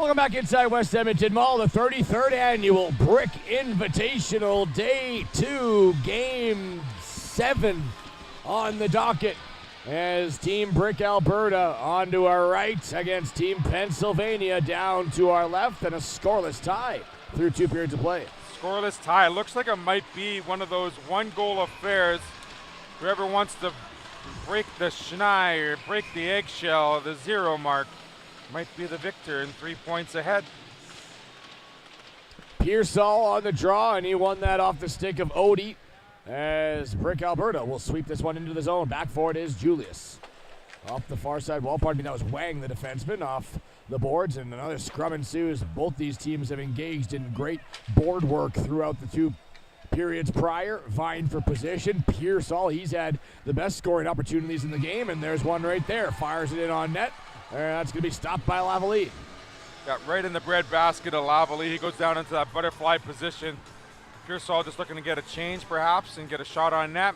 Welcome back inside West Edmonton Mall, the 33rd annual Brick Invitational Day 2, Game 7 on the docket. As Team Brick Alberta on to our right against Team Pennsylvania down to our left, and a scoreless tie through 2 periods of play. Scoreless tie. Looks like it might be one of those one-goal affairs. Whoever wants to break the schnai or break the eggshell, the 0 mark, might be the victor and 3 points ahead. Pearsall on the draw, and he won that off the stick of Odie. As Brick Alberta will sweep this one into the zone. Back for it is Julius. Off the far side wall, pardon me, that was Wang, the defenseman, off the boards, and another scrum ensues. Both these teams have engaged in great board work throughout the 2 periods prior, vying for position. Pearsall, he's had the best scoring opportunities in the game, and there's one right there. Fires it in on net. That's going to be stopped by Lavalley. Got right in the bread basket of Lavalley. He goes down into that butterfly position. Pearsall just looking to get a change perhaps and get a shot on net.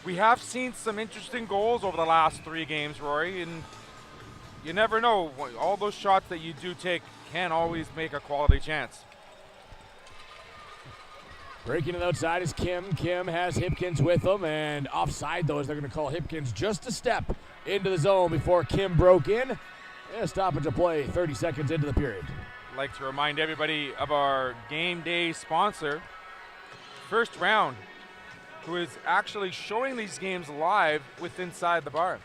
We have seen some interesting goals over the last 3 games, Rory, and you never know. All those shots that you do take can always make a quality chance. Breaking it outside is Kim. Kim has Hipkins with him, and offside those. They're going to call Hipkins just a step into the zone before Kim broke in. And stoppage of play 30 seconds into the period. I'd like to remind everybody of our game day sponsor, First Round, who is actually showing these games live with Inside the Bar.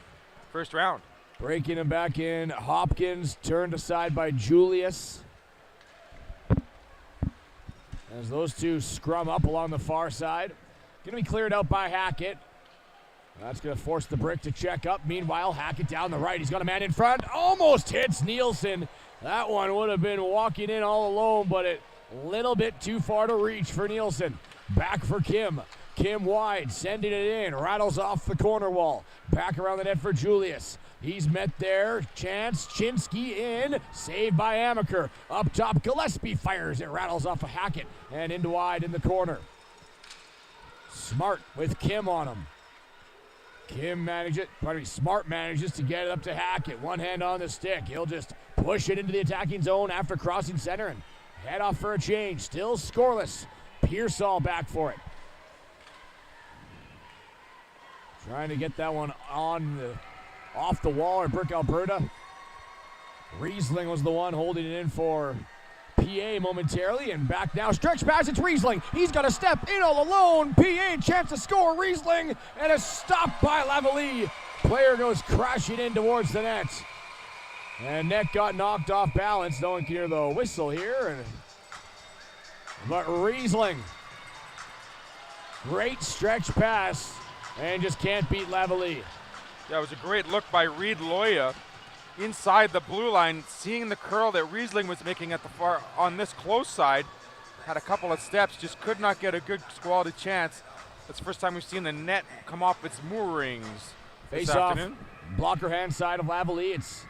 First Round. Breaking him back in. Hopkins turned aside by Julius. As those two scrum up along the far side. Going to be cleared out by Hackett. That's going to force the Brick to check up. Meanwhile, Hackett down the right. He's got a man in front. Almost hits Nielsen. That one would have been walking in all alone, but a little bit too far to reach for Nielsen. Back for Kim. Kim wide, sending it in. Rattles off the corner wall. Back around the net for Julius. He's met there. Chance. Chinsky in. Saved by Amaker. Up top, Gillespie fires. It rattles off of Hackett and into wide in the corner. Smart with Kim on him. Smart manages to get it up to Hackett. One hand on the stick. He'll just push it into the attacking zone after crossing center and head off for a change. Still scoreless. Pearsall back for it. Trying to get that one off the wall, or Brick Alberta. Riesling was the one holding it in for PA momentarily, and back now. Stretch pass, it's Riesling. He's got to step in all alone. PA chance to score. Riesling, and a stop by Lavalley. Player goes crashing in towards the net. And net got knocked off balance. No one can hear the whistle here. But Riesling, great stretch pass, and just can't beat Lavalley. Yeah, it was a great look by Reed Loya inside the blue line, seeing the curl that Riesling was making at the far on this close side. Had a couple of steps, just could not get a good quality chance. That's the first time we've seen the net come off its moorings this afternoon. Blocker hand side of Lavalley. It's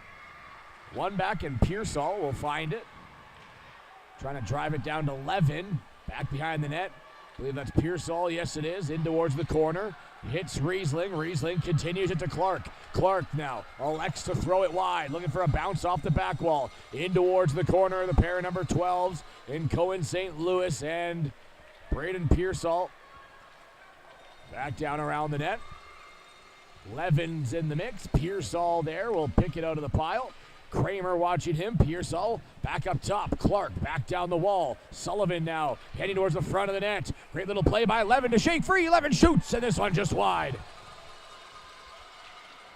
one back, and Pearsall will find it. Trying to drive it down to Levin. Back behind the net. I believe that's Pearsall. Yes, it is. In towards the corner. Hits Riesling. Riesling continues it to Clark. Clark now elects to throw it wide. Looking for a bounce off the back wall. In towards the corner. The pair of number 12s in Cohen St. Louis and Braden Pearsall. Back down around the net. Levin's in the mix. Pearsall there will pick it out of the pile. Kramer watching him. Pearsall back up top. Clark back down the wall. Sullivan now heading towards the front of the net. Great little play by Levin to shake free. Levin shoots, and this one just wide.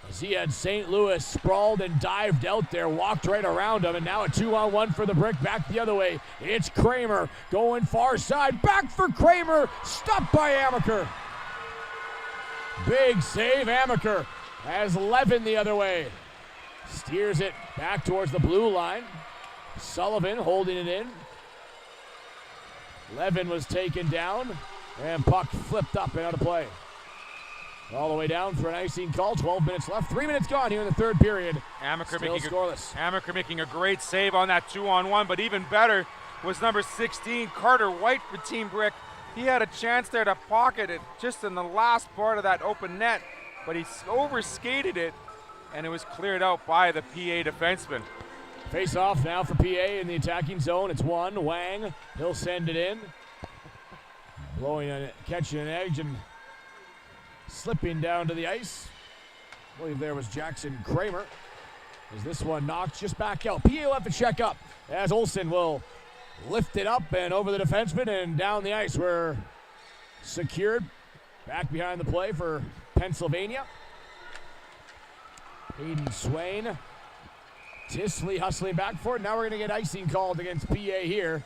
As he had St. Louis sprawled and dived out there, walked right around him, and now a 2-on-1 for the Brick. Back the other way. It's Kramer going far side. Back for Kramer. Stopped by Amaker. Big save, Amaker. Has Levin the other way. Steers it back towards the blue line. Sullivan holding it in. Levin was taken down, and puck flipped up and out of play. All the way down for an icing call. 12 minutes left. 3 minutes gone here in the third period. Amaker making a great save on that 2-on-1, but even better was number 16, Carter White for Team Brick. He had a chance there to pocket it just in the last part of that open net, but he overskated it, and it was cleared out by the PA defenseman. Face off now for PA in the attacking zone. It's one. Wang. He'll send it in. Catching an edge and slipping down to the ice. I believe there was Jackson Kramer. As this one knocked just back out. PA will have to check up as Olsen will lift it up and over the defenseman and down the ice. We're secured back behind the play for Pennsylvania. Hayden Swain. Tisley hustling back for it. Now we're going to get icing called against PA here.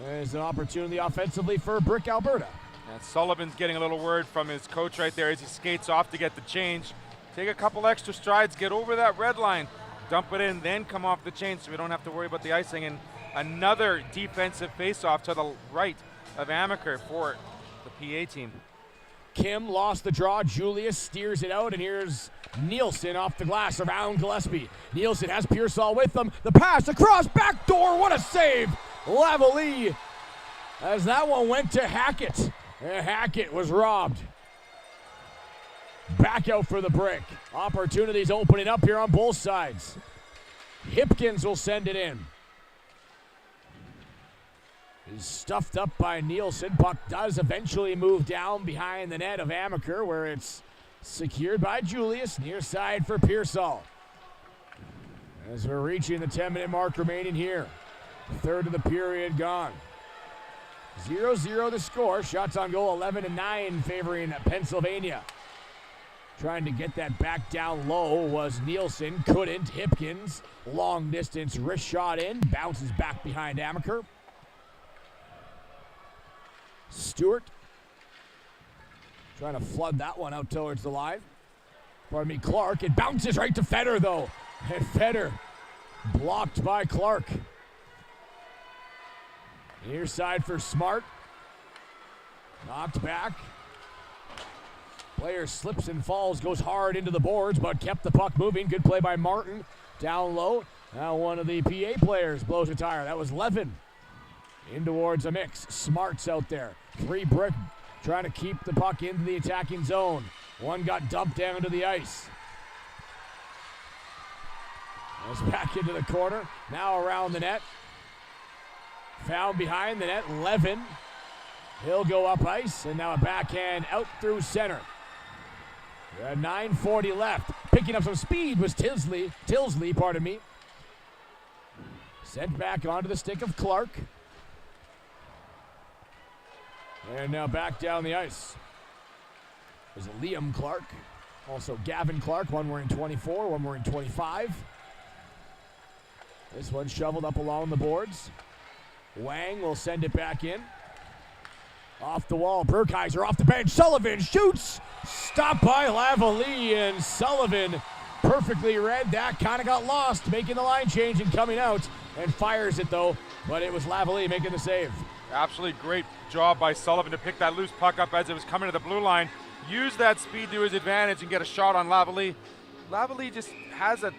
There's an opportunity offensively for Brick Alberta. And Sullivan's getting a little word from his coach right there as he skates off to get the change. Take a couple extra strides, get over that red line, dump it in, then come off the chain so we don't have to worry about the icing. And another defensive faceoff to the right of Amaker for the PA team. Kim lost the draw. Julius steers it out, and here's Nielsen off the glass around Gillespie. Nielsen has Pearsall with him. The pass across, back door. What a save! Lavalley, as that one went to Hackett. And Hackett was robbed. Back out for the Brick. Opportunities opening up here on both sides. Hipkins will send it in. He's stuffed up by Nielsen. Puck does eventually move down behind the net of Amaker, where it's secured by Julius. Near side for Pearsall. As we're reaching the 10-minute mark remaining here. Third of the period gone. 0-0 the score. Shots on goal 11-9 favoring Pennsylvania. Trying to get that back down low was Nielsen. Couldn't. Hipkins. Long distance wrist shot in. Bounces back behind Amaker. Stewart trying to flood that one out towards the line. Pardon me, Clark. It bounces right to Feder, though. And Feder blocked by Clark. Near side for Smart. Knocked back. Player slips and falls, goes hard into the boards, but kept the puck moving. Good play by Martin. Down low. Now one of the PA players blows a tire. That was Levin. In towards a mix. Smart's out there. 3 Brick trying to keep the puck into the attacking zone. One got dumped down to the ice. Goes back into the corner. Now around the net. Found behind the net. Levin. He'll go up ice. And now a backhand out through center. 9:40 left. Picking up some speed was Tilsley, pardon me. Sent back onto the stick of Clark. And now back down the ice. There's Liam Clark. Also Gavin Clark, one wearing 24, one wearing 25. This one shoveled up along the boards. Wang will send it back in. Off the wall, Burkheiser off the bench. Sullivan shoots. Stopped by Lavalley, and Sullivan perfectly read that. Kind of got lost making the line change and coming out, and fires it though. But it was Lavalley making the save. Absolutely great job by Sullivan to pick that loose puck up as it was coming to the blue line. Use that speed to his advantage and get a shot on Lavalley. Lavalley just has an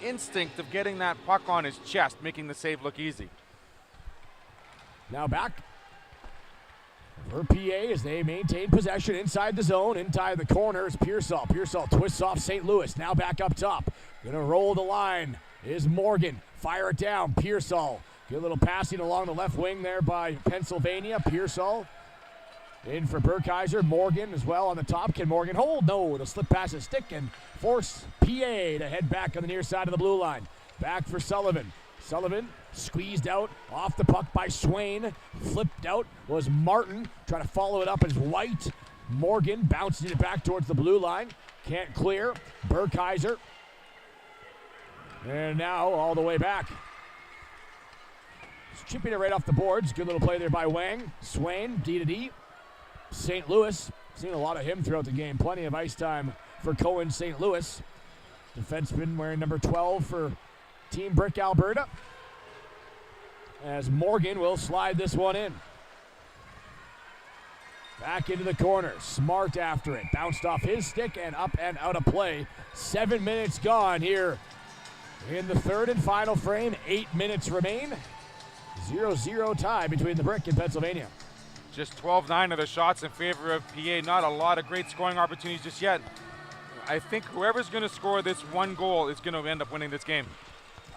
instinct of getting that puck on his chest, making the save look easy. Now back for PA as they maintain possession inside the zone. Inside the corner is Pearsall. Pearsall twists off St. Louis. Now back up top. Gonna roll the line is Morgan. Fire it down. Pearsall. Good little passing along the left wing there by Pennsylvania. Pearsall in for Burkheiser. Morgan as well on the top. Can Morgan hold? No. It'll slip past his stick and force PA to head back on the near side of the blue line. Back for Sullivan. Sullivan squeezed out off the puck by Swain. Flipped out was Martin. Trying to follow it up as White. Morgan bouncing it back towards the blue line. Can't clear. Burkheiser. And now all the way back. Chipping it right off the boards. Good little play there by Wang. Swain, D to D. St. Louis. Seen a lot of him throughout the game. Plenty of ice time for Cohen St. Louis. Defenseman wearing number 12 for Team Brick Alberta. As Morgan will slide this one in. Back into the corner. Smart after it. Bounced off his stick and up and out of play. 7 minutes gone here in the third and final frame. 8 minutes remain. 0-0 tie between the Brick and Pennsylvania. Just 12-9 of the shots in favor of PA. Not a lot of great scoring opportunities just yet. I think whoever's going to score this one goal is going to end up winning this game.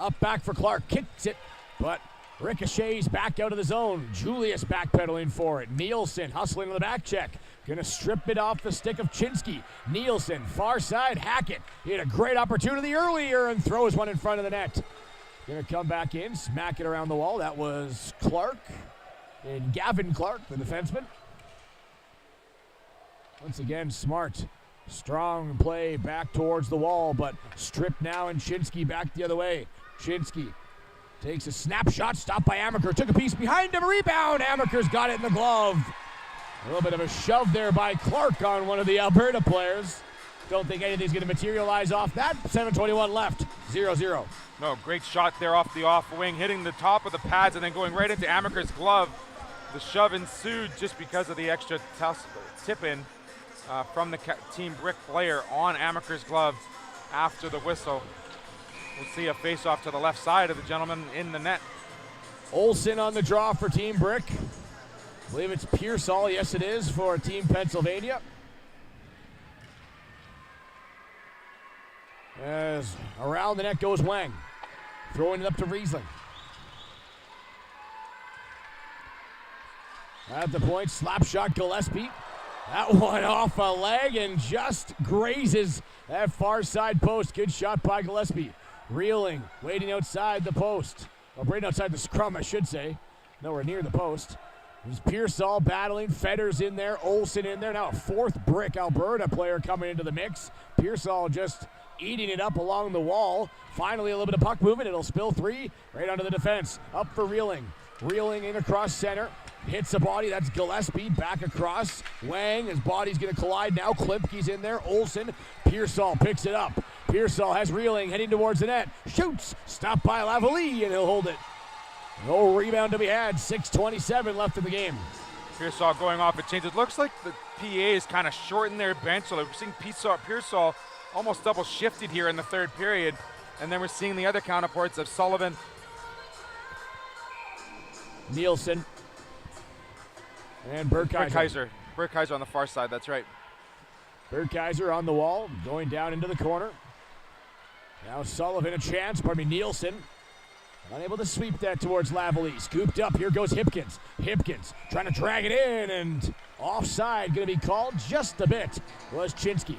Up back for Clark, kicks it, but ricochets back out of the zone. Julius backpedaling for it. Nielsen hustling on the back check. Gonna strip it off the stick of Chinsky. Nielsen, far side, Hackett. He had a great opportunity earlier and throws one in front of the net. Gonna come back in, smack it around the wall. That was Clark, and Gavin Clark, the defenseman. Once again, Smart. Strong play back towards the wall, but stripped now, and Chinsky back the other way. Chinsky takes a snapshot, stopped by Amaker, took a piece behind him, rebound. Amaker's got it in the glove. A little bit of a shove there by Clark on one of the Alberta players. Don't think anything's going to materialize off that. 7:21 left, 0-0. No, great shot there off the off wing, hitting the top of the pads and then going right into Amaker's glove. The shove ensued just because of the extra tip-in from the Team Brick player on Amaker's glove after the whistle. We'll see a face-off to the left side of the gentleman in the net. Olsen on the draw for Team Brick. I believe it's Pearsall. Yes, it is for Team Pennsylvania. As around the net goes Wang. Throwing it up to Riesling. At the point, slap shot Gillespie. That one off a leg and just grazes that far side post. Good shot by Gillespie. Reeling, waiting outside the post. Or right outside the scrum, I should say. Nowhere near the post. There's Pearsall battling. Fedder's in there. Olsen in there. Now a fourth Brick Alberta player coming into the mix. Pearsall just eating it up along the wall. Finally a little bit of puck movement. It'll spill three right onto the defense. Up for Reeling. Reeling in across center. Hits a body. That's Gillespie. Back across. Wang. His body's going to collide now. Klimke's in there. Olsen. Pearsall picks it up. Pearsall has Reeling heading towards the net. Shoots. Stopped by Lavallée, and he'll hold it. No rebound to be had. 6:27 left in the game. Pearsall going off a change. It looks like the PA is kind of shortened their bench. So we're seeing Pearsall almost double shifted here in the third period. And then we're seeing the other counterparts of Sullivan. Nielsen. And Burkeiser. Burkeiser on the far side, that's right. Burkeiser on the wall, going down into the corner. Now Sullivan a chance, Nielsen. Unable to sweep that towards Lavallée. Scooped up, here goes Hipkins. Hipkins trying to drag it in, and offside going to be called just a bit. Was Chinsky.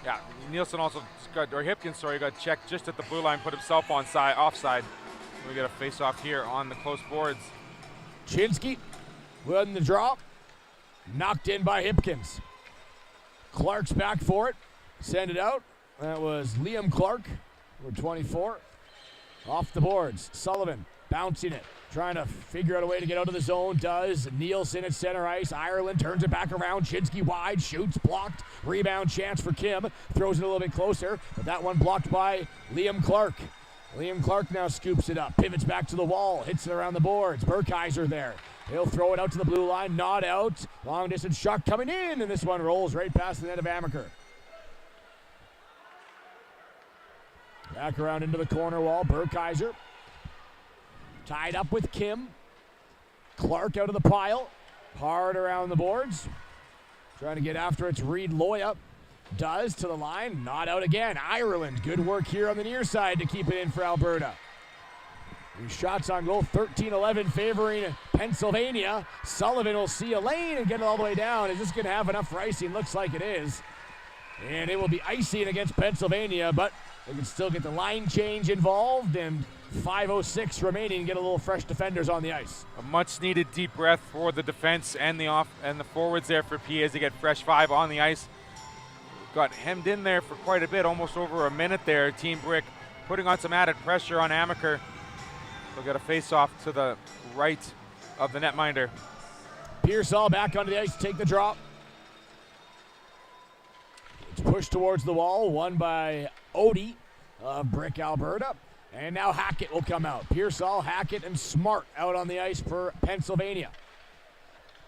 Yeah, Nielsen also Hipkins got checked just at the blue line, put himself offside. We get a face-off here on the close boards. Chinsky won the draw. Knocked in by Hipkins. Clark's back for it. Send it out. That was Liam Clark, number 24. Off the boards. Sullivan bouncing it. Trying to figure out a way to get out of the zone. Does. Nielsen at center ice. Ireland turns it back around. Chinsky wide. Shoots. Blocked. Rebound chance for Kim. Throws it a little bit closer. But that one blocked by Liam Clark. Liam Clark now scoops it up. Pivots back to the wall. Hits it around the boards. Burkeiser there. He'll throw it out to the blue line. Not out. Long distance shot coming in. And this one rolls right past the net of Amaker. Back around into the corner wall. Burkeiser. Tied up with Kim. Clark out of the pile. Hard around the boards. Trying to get after it's Reed Loya. Does to the line. Not out again. Ireland. Good work here on the near side to keep it in for Alberta. These shots on goal. 13-11 favoring Pennsylvania. Sullivan will see a lane and get it all the way down. Is this going to have enough for icing? Looks like it is. And it will be icing against Pennsylvania, but they can still get the line change involved, and 5:06 remaining, get a little fresh defenders on the ice. A much-needed deep breath for the defense and the forwards there for PA as they get fresh five on the ice. Got hemmed in there for quite a bit, almost over a minute there. Team Brick putting on some added pressure on Amaker. They'll get a face-off to the right of the netminder. Pearsall back onto the ice to take the drop. It's pushed towards the wall, won by Odie of Brick Alberta. And now Hackett will come out. Pearsall, Hackett, and Smart out on the ice for Pennsylvania.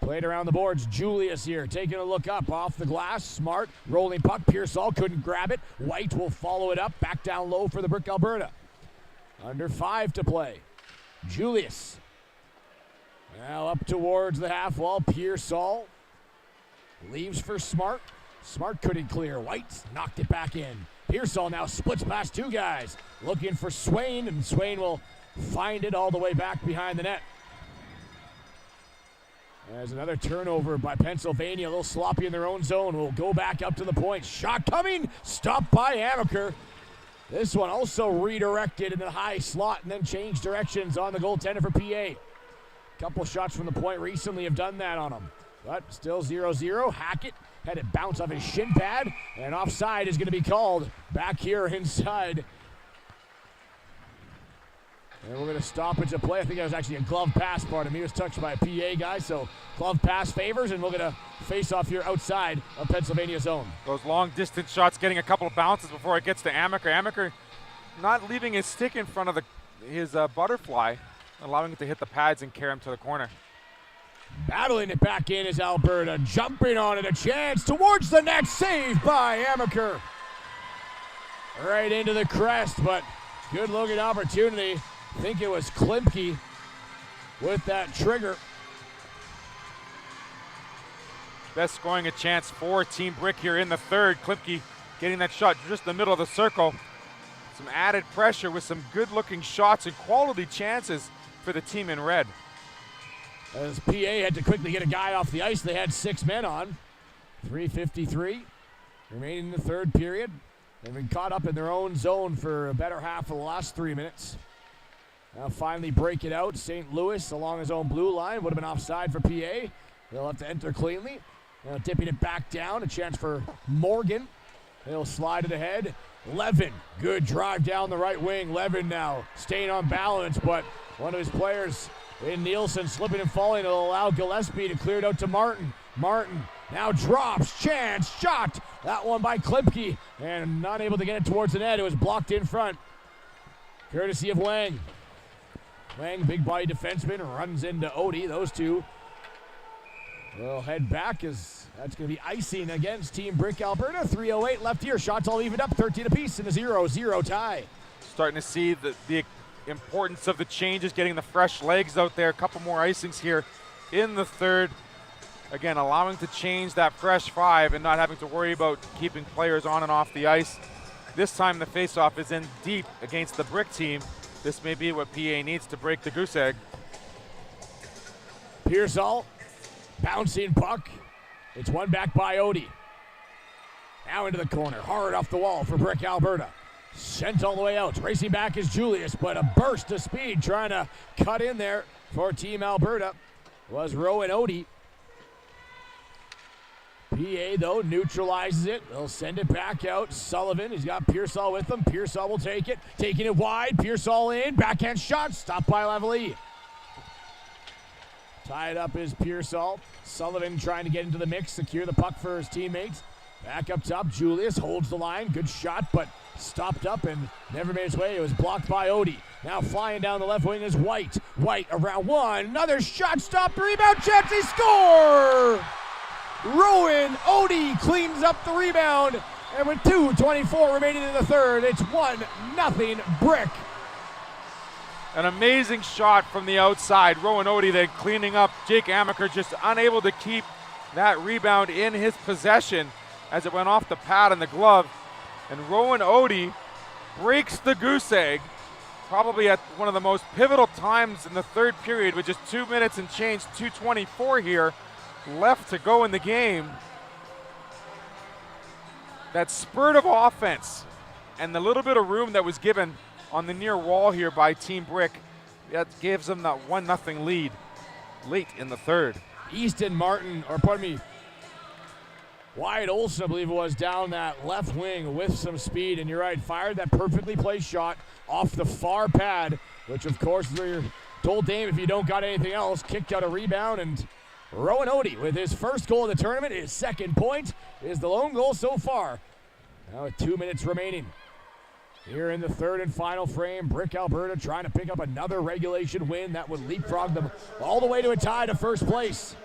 Played around the boards. Julius here taking a look up off the glass. Smart rolling puck. Pearsall couldn't grab it. White will follow it up. Back down low for the Brick Alberta. Under 5 to play. Julius. Now up towards the half wall. Pearsall leaves for Smart. Smart couldn't clear. White knocked it back in. Pearsall now splits past two guys. Looking for Swain, and Swain will find it all the way back behind the net. There's another turnover by Pennsylvania. A little sloppy in their own zone. Will go back up to the point. Shot coming. Stopped by Amaker. This one also redirected in the high slot and then changed directions on the goaltender for PA. Couple shots from the point recently have done that on him. But still 0-0. Hackett had it bounce off his shin pad. And offside is going to be called back here inside. And we're going to stop it to play. I think that was actually a glove pass, pardon me. He was touched by a PA guy, so glove pass favors, and we're going to face off here outside of Pennsylvania zone. Those long distance shots getting a couple of bounces before it gets to Amaker. Amaker not leaving his stick in front of his butterfly, allowing it to hit the pads and carry him to the corner. Battling it back in is Alberta, jumping on it, a chance towards the net, saved by Amaker. Right into the crest, but good looking opportunity. I think it was Klimke with that trigger. Best scoring a chance for Team Brick here in the third. Klimke getting that shot just in the middle of the circle. Some added pressure with some good looking shots and quality chances for the team in red. As PA had to quickly get a guy off the ice, they had 6 men on. 3:53 remaining in the third period. They've been caught up in their own zone for a better half of the last 3 minutes. Now finally break it out. St. Louis along his own blue line. Would have been offside for PA. They'll have to enter cleanly. Now dipping it back down. A chance for Morgan. They'll slide it ahead. Levin. Good drive down the right wing. Levin now staying on balance, but one of his players in Nielsen slipping and falling. It'll allow Gillespie to clear it out to Martin. Martin now drops. Chance. Shot. That one by Klimke. And not able to get it towards the net. It was blocked in front. Courtesy of Lang. Lang, big body defenseman, runs into Odie. Those two will head back as that's going to be icing against Team Brick Alberta. 3:08 left here. Shots all evened up, 13 apiece in a 0-0 tie. Starting to see the importance of the changes, getting the fresh legs out there. A couple more icings here in the third. Again, allowing to change that fresh five and not having to worry about keeping players on and off the ice. This time the faceoff is in deep against the Brick team. This may be what PA needs to break the goose egg. Pearsall, bouncing puck. It's one back by Odie. Now into the corner, hard off the wall for Brick Alberta. Sent all the way out. Racing back is Julius, but a burst of speed trying to cut in there for Team Alberta was Rowan Odie. PA, though, neutralizes it. They'll send it back out. Sullivan, he's got Pearsall with him. Pearsall will take it. Taking it wide. Pearsall in. Backhand shot. Stopped by Lavalley. Tied up is Pearsall. Sullivan trying to get into the mix, secure the puck for his teammates. Back up top. Julius holds the line. Good shot, but stopped up and never made its way. It was blocked by Odie. Now flying down the left wing is White. White around one. Another shot. Stopped. Rebound chance. He score! Rowan Odie cleans up the rebound, and with 2:24 remaining in the third, it's 1-0 Brick. An amazing shot from the outside. Rowan Odie then cleaning up. Jake Amaker just unable to keep that rebound in his possession as it went off the pad and the glove. And Rowan Odie breaks the goose egg, probably at one of the most pivotal times in the third period with just 2 minutes and change, 2:24 here left to go in the game. That spurt of offense and the little bit of room that was given on the near wall here by Team Brick, that gives them that 1-0 lead late in the third. Easton Martin, Wyatt Olson, I believe it was, down that left wing with some speed, and you're right, fired that perfectly placed shot off the far pad, which of course is where you're told, Dame, if you don't got anything else, kicked out a rebound, and Rowan Odie with his first goal of the tournament, his second point, is the lone goal so far. Now with 2 minutes remaining. Here in the third and final frame, Brick Alberta trying to pick up another regulation win that would leapfrog them all the way to a tie to first place.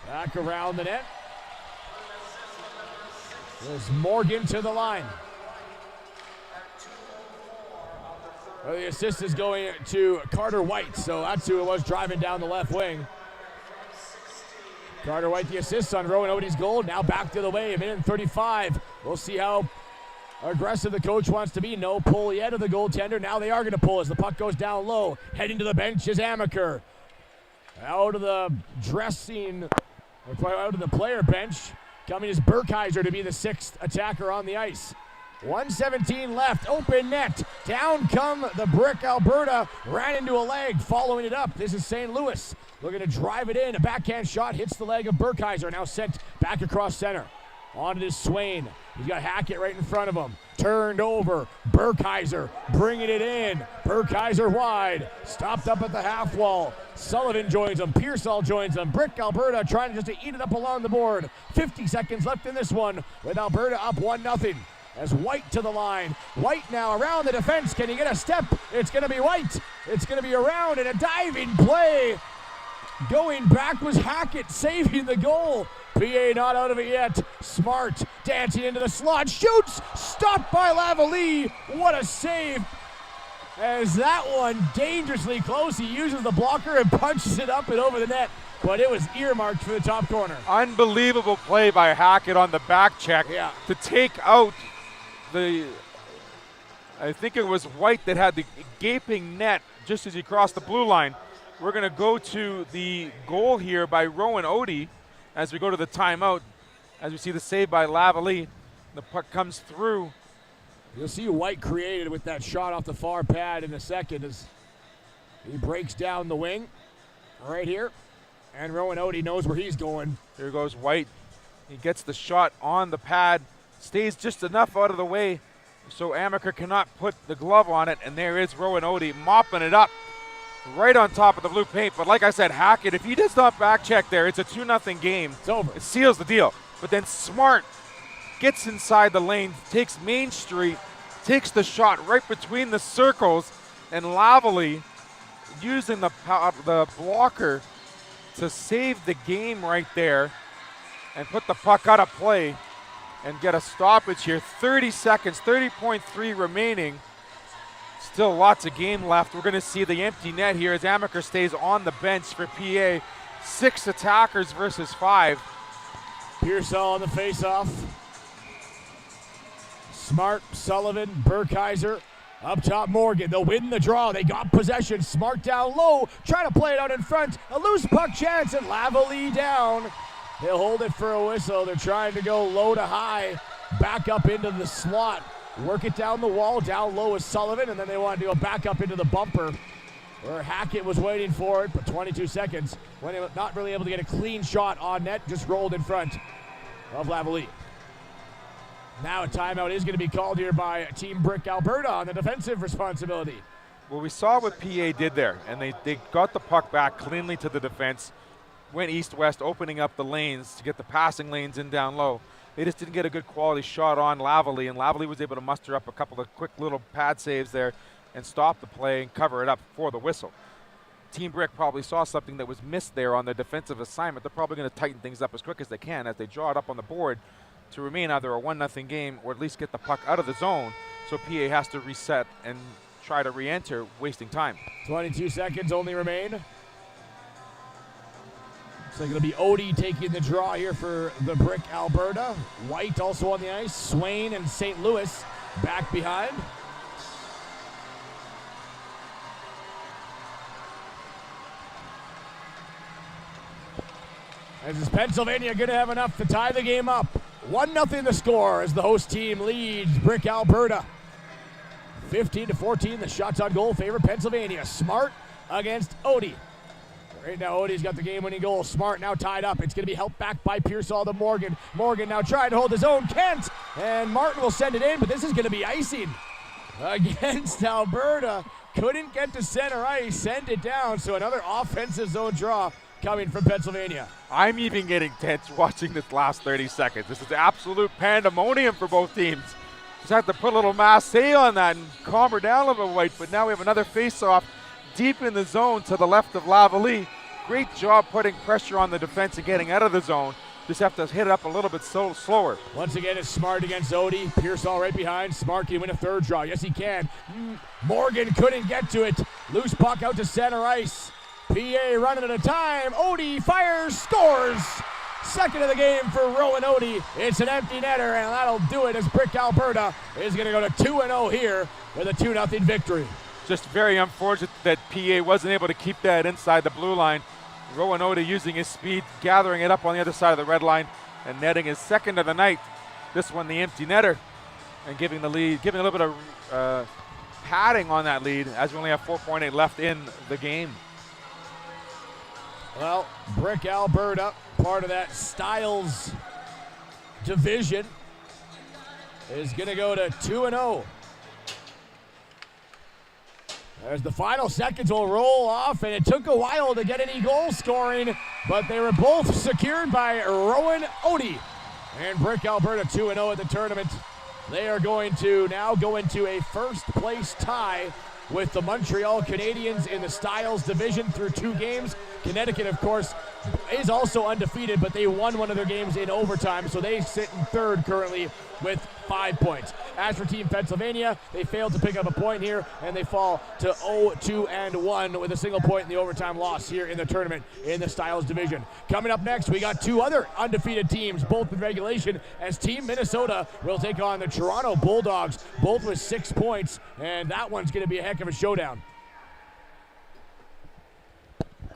Back around the net. There's Morgan to the line. Well, the assist is going to Carter White, so that's who it was driving down the left wing. Carter White the assist on Rowan Odie's goal. Now back the other way, 1:35. We'll see how aggressive the coach wants to be. No pull yet of the goaltender. Now they are going to pull as the puck goes down low. Heading to the bench is Amaker. Out of the dressing, or out of the player bench, coming is Burkheiser to be the 6th attacker on the ice. 1:17 left, open net. Down come the Brick Alberta, ran into a leg, following it up. This is St. Louis looking to drive it in. A backhand shot hits the leg of Burkheiser, now sent back across center. On it is Swain. He's got Hackett right in front of him. Turned over. Burkheiser bringing it in. Burkheiser wide. Stopped up at the half wall. Sullivan joins him. Pearsall joins him. Brick Alberta trying just to eat it up along the board. 50 seconds left in this one with Alberta up 1-0. As White to the line. White now around the defense. Can he get a step? It's going to be White. It's going to be around and a diving play. Going back was Hackett saving the goal. PA not out of it yet. Smart dancing into the slot. Shoots. Stopped by Lavalley. What a save. As that one dangerously close. He uses the blocker and punches it up and over the net. But it was earmarked for the top corner. Unbelievable play by Hackett on the back check to take out I think it was White that had the gaping net just as he crossed the blue line. We're going to go to the goal here by Rowan Odie as we go to the timeout. As we see the save by Lavalley, the puck comes through. You'll see White created with that shot off the far pad in a second as he breaks down the wing right here. And Rowan Odie knows where he's going. Here goes White. He gets the shot on the pad, stays just enough out of the way so Amaker cannot put the glove on it. And there is Rowan Odie mopping it up right on top of the blue paint. But like I said, Hackett, if he does not back check there, it's a 2-0 game. It's over. It seals the deal. But then Smart gets inside the lane, takes Main Street, takes the shot right between the circles, and Lavalley using the blocker to save the game right there and put the puck out of play and get a stoppage here. 30 seconds, 30.3 remaining. Still lots of game left. We're going to see the empty net here as Amaker stays on the bench for PA. 6 attackers versus 5. Pearsall on the faceoff. Smart, Sullivan, Burkheiser. Up top, Morgan. They'll win the draw. They got possession. Smart down low. Trying to play it out in front. A loose puck chance and Lavalley down. They'll hold it for a whistle. They're trying to go low to high. Back up into the slot. Work it down the wall. Down low is Sullivan. And then they wanted to go back up into the bumper where Hackett was waiting for it. But 22 seconds when he was not really able to get a clean shot on net. Just rolled in front of Lavalley. Now a timeout is going to be called here by Team Brick Alberta on the defensive responsibility. Well, we saw what PA did there, and they got the puck back cleanly to the defense, went east-west, opening up the lanes to get the passing lanes in down low. They just didn't get a good quality shot on Lavalley, and Lavalley was able to muster up a couple of quick little pad saves there and stop the play and cover it up for the whistle. Team Brick probably saw something that was missed there on their defensive assignment. They're probably going to tighten things up as quick as they can as they draw it up on the board to remain either a 1-0 game or at least get the puck out of the zone, so PA has to reset and try to re-enter, wasting time. 22 seconds only remain. Looks like it'll be Odie taking the draw here for the Brick Alberta. White also on the ice. Swain and St. Louis back behind. As is Pennsylvania going to have enough to tie the game up. 1-0 the score as the host team leads Brick Alberta. 15-14, the shots on goal favor Pennsylvania. Smart against Odie. Right now Odie's got the game-winning goal. Smart now tied up. It's going to be helped back by Pearsall to Morgan. Morgan now trying to hold his own. Kent. And Martin will send it in, but this is going to be icing against Alberta. Couldn't get to center ice. Send it down. So another offensive zone draw coming from Pennsylvania. I'm even getting tense watching this last 30 seconds. This is absolute pandemonium for both teams. Just have to put a little masse on that and calm her down a little bit, White. But now we have another face-off deep in the zone to the left of Lavalley. Great job putting pressure on the defense and getting out of the zone. Just have to hit it up a little bit slower. Once again, it's Smart against Odie. Pearsall right behind. Smart can win a third draw. Yes, he can. Morgan couldn't get to it. Loose puck out to center ice. PA running at a time. Odie fires, scores. Second of the game for Rowan Odie. It's an empty netter, and that'll do it as Brick Alberta is going to go to 2-0 here with a 2-0 victory. Just very unfortunate that PA wasn't able to keep that inside the blue line. Rowan Odie using his speed, gathering it up on the other side of the red line, and netting his second of the night. This one the empty netter, and giving the lead, giving a little bit of padding on that lead as we only have 4.8 left in the game. Well, Brick Alberta, part of that Styles division, is going to go to 2-0. As the final seconds will roll off, and it took a while to get any goal scoring, but they were both secured by Rowan Odie. And Brick Alberta 2-0 at the tournament. They are going to now go into a first place tie with the Montreal Canadiens in the Styles division through 2 games. Connecticut, of course, is also undefeated, but they won one of their games in overtime, so they sit in third currently with 5 points. As for Team Pennsylvania, they failed to pick up a point here, and they fall to 0-2-1 with a single point in the overtime loss here in the tournament in the Styles division. Coming up next, we got 2 other undefeated teams, both in regulation, as Team Minnesota will take on the Toronto Bulldogs, both with 6 points, and that one's going to be a heck of a showdown.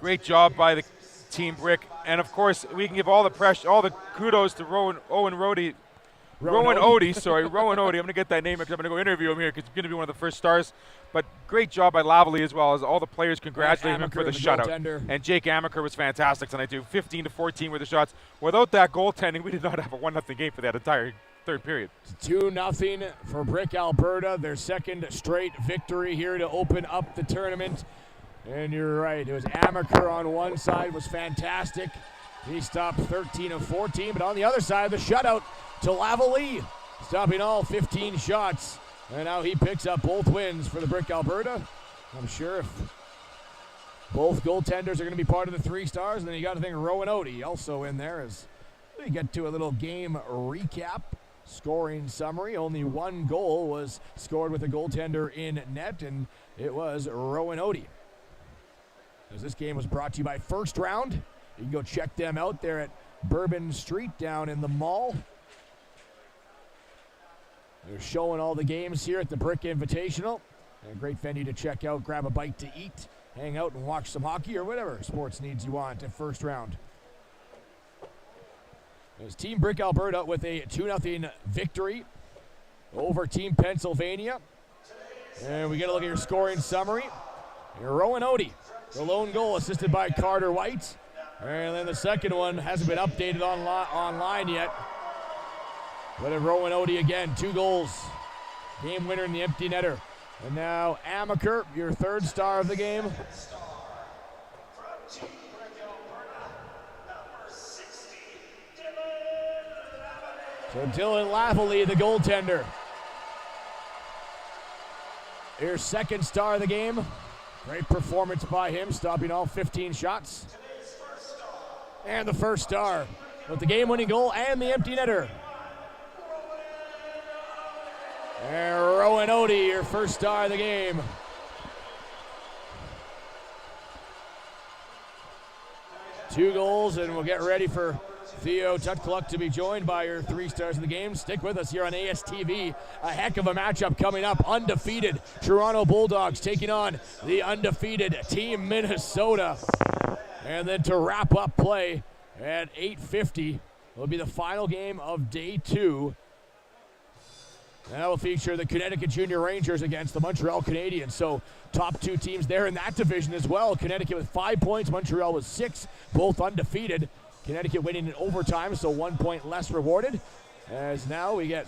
Great job by the Team Brick, and of course we can give all the pressure, all the kudos to Rowan Odie. I'm going to get that name because I'm going to go interview him here because he's going to be one of the first stars. But great job by Lavalley as well as all the players congratulating him for the shutout. Goaltender. And Jake Amaker was fantastic tonight too. 15-14 were the shots. Without that goaltending, we did not have a 1-0 game for that entire third period. 2-0 for Brick Alberta, their second straight victory here to open up the tournament. And you're right, it was Amaker on one side, was fantastic. He stopped 13 of 14, but on the other side, the shutout to Lavalley, stopping all 15 shots. And now he picks up both wins for the Brick Alberta. I'm sure if both goaltenders are going to be part of the 3 stars, and then you got to think Rowan Odie also in there as we get to a little game recap. Scoring summary, only 1 goal was scored with a goaltender in net, and it was Rowan Odie. As this game was brought to you by First Round. You can go check them out there at Bourbon Street down in the mall. They're showing all the games here at the Brick Invitational. A great venue to check out, grab a bite to eat, hang out and watch some hockey or whatever sports needs you want at First Round. There's Team Brick Alberta with a 2-0 victory over Team Pennsylvania. And we get a look at your scoring summary. Rowan Odie, the lone goal assisted by Carter White. And then the second one hasn't been updated online yet. But Rowan Odie again, 2 goals. Game winner in the empty netter. And now Amaker, your 3rd star of the game. So Dylan Lavalley, the goaltender. Your 2nd star of the game. Great performance by him, stopping all 15 shots. And the 1st star with the game-winning goal and the empty netter. And Rowan Odie, your 1st star of the game. Two goals, and we'll get ready for Theo Tutkluk to be joined by your 3 stars of the game. Stick with us here on ASTV. A heck of a matchup coming up. Undefeated Toronto Bulldogs taking on the undefeated Team Minnesota. And then to wrap up play at 8:50 will be the final game of day 2. And that will feature the Connecticut Junior Rangers against the Montreal Canadiens. So top 2 teams there in that division as well. Connecticut with 5 points, Montreal with 6, both undefeated. Connecticut winning in overtime, so 1 point less rewarded. As now we get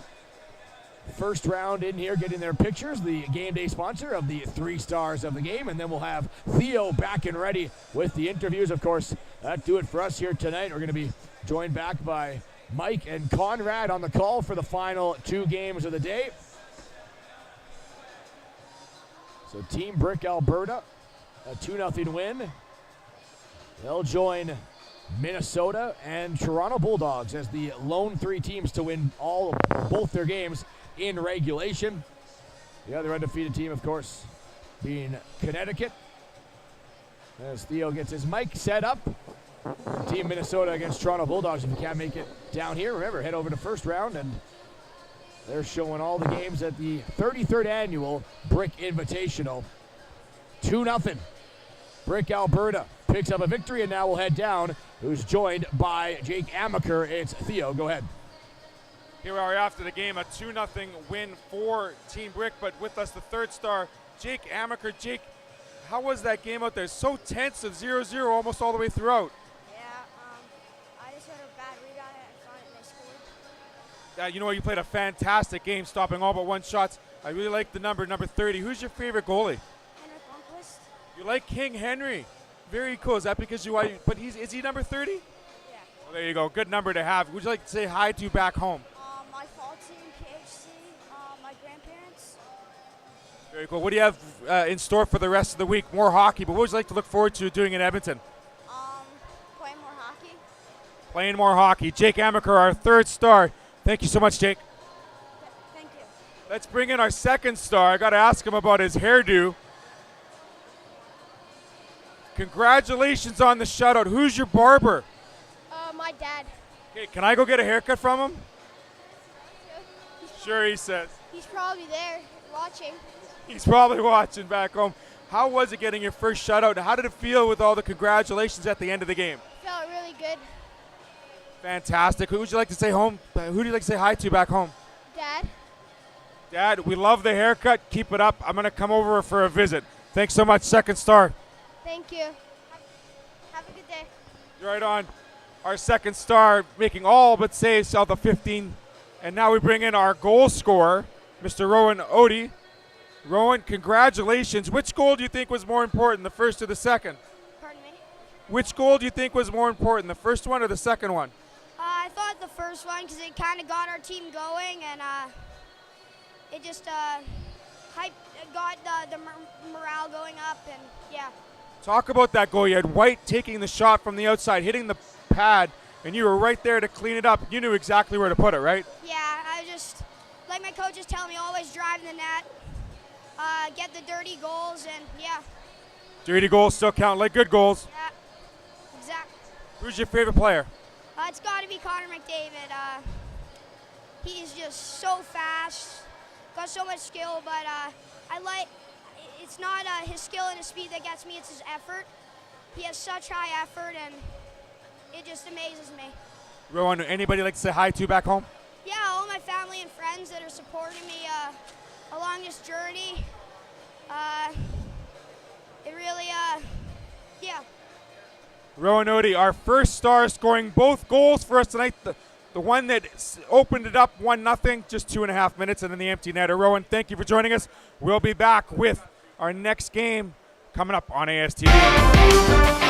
First Round in here getting their pictures, the game day sponsor of the 3 stars of the game. And then we'll have Theo back and ready with the interviews. Of course, that do it for us here tonight. We're going to be joined back by Mike and Conrad on the call for the final 2 games of the day. So Team Brick Alberta, a 2-0 win. They'll join Minnesota and Toronto Bulldogs as the lone 3 teams to win both their games in regulation. The other undefeated team, of course, being Connecticut. As Theo gets his mic set up, Team Minnesota against Toronto Bulldogs. If you can't make it down here, remember, head over to first round, and they're showing all the games at the 33rd annual Brick Invitational. 2-0. Brick Alberta picks up a victory, and now we'll head down, who's joined by Jake Amaker. It's Theo. Go ahead. Here we are after the game, a 2-0 win for Team Brick, but with us the third star, Jake Amaker. Jake, how was that game out there? So tense of 0-0 almost all the way throughout. Yeah, I just had a bad read on it. I thought they scored. You know what, you played a fantastic game, stopping all but one shots. I really like the number 30. Who's your favorite goalie? Henrik Lundqvist. You like King Henry. Very cool. Is that because but is he number 30? Yeah. Well, there you go. Good number to have. Would you like to say hi to back home? My fall team, KHC, my grandparents. Very cool. What do you have in store for the rest of the week? More hockey, but what would you like to look forward to doing in Edmonton? Playing more hockey. Playing more hockey. Jake Amaker, our third star. Thank you so much, Jake. Thank you. Let's bring in our second star. I got to ask him about his hairdo. Congratulations on the shutout. Who's your barber? My dad. Okay, can I go get a haircut from him? Sure, he says. He's probably there watching. He's probably watching back home. How was it getting your first shutout? How did it feel with all the congratulations at the end of the game? Felt really good. Fantastic. Who would you like to say home? Who do you like to say hi to back home? Dad. Dad, we love the haircut. Keep it up. I'm going to come over for a visit. Thanks so much, second star. Thank you. Have a good day. Right on. Our second star making all but saves out the 15. And now we bring in our goal scorer, Mr. Rowan Odie. Rowan, congratulations. Which goal do you think was more important, the first or the second? Pardon me? Which goal do you think was more important, the first one or the second one? I thought the first one because it kind of got our team going, and it just got the morale going up, and yeah. Talk about that goal. You had White taking the shot from the outside, hitting the pad, and you were right there to clean it up. You knew exactly where to put it, right? Yeah, I just, like my coaches tell me, always drive the net, get the dirty goals, and yeah. Dirty goals still count like good goals. Yeah, exactly. Who's your favorite player? It's got to be Connor McDavid. He's just so fast, got so much skill, but it's not his skill and his speed that gets me, it's his effort. He has such high effort, and it just amazes me. Rowan, anybody like to say hi to back home? Yeah, all my family and friends that are supporting me along this journey. It really, yeah. Rowan Odie, our first star, scoring both goals for us tonight. The one that opened it up 1-0, just 2.5 minutes, and then the empty netter. Rowan, thank you for joining us. We'll be back with our next game coming up on ASTV.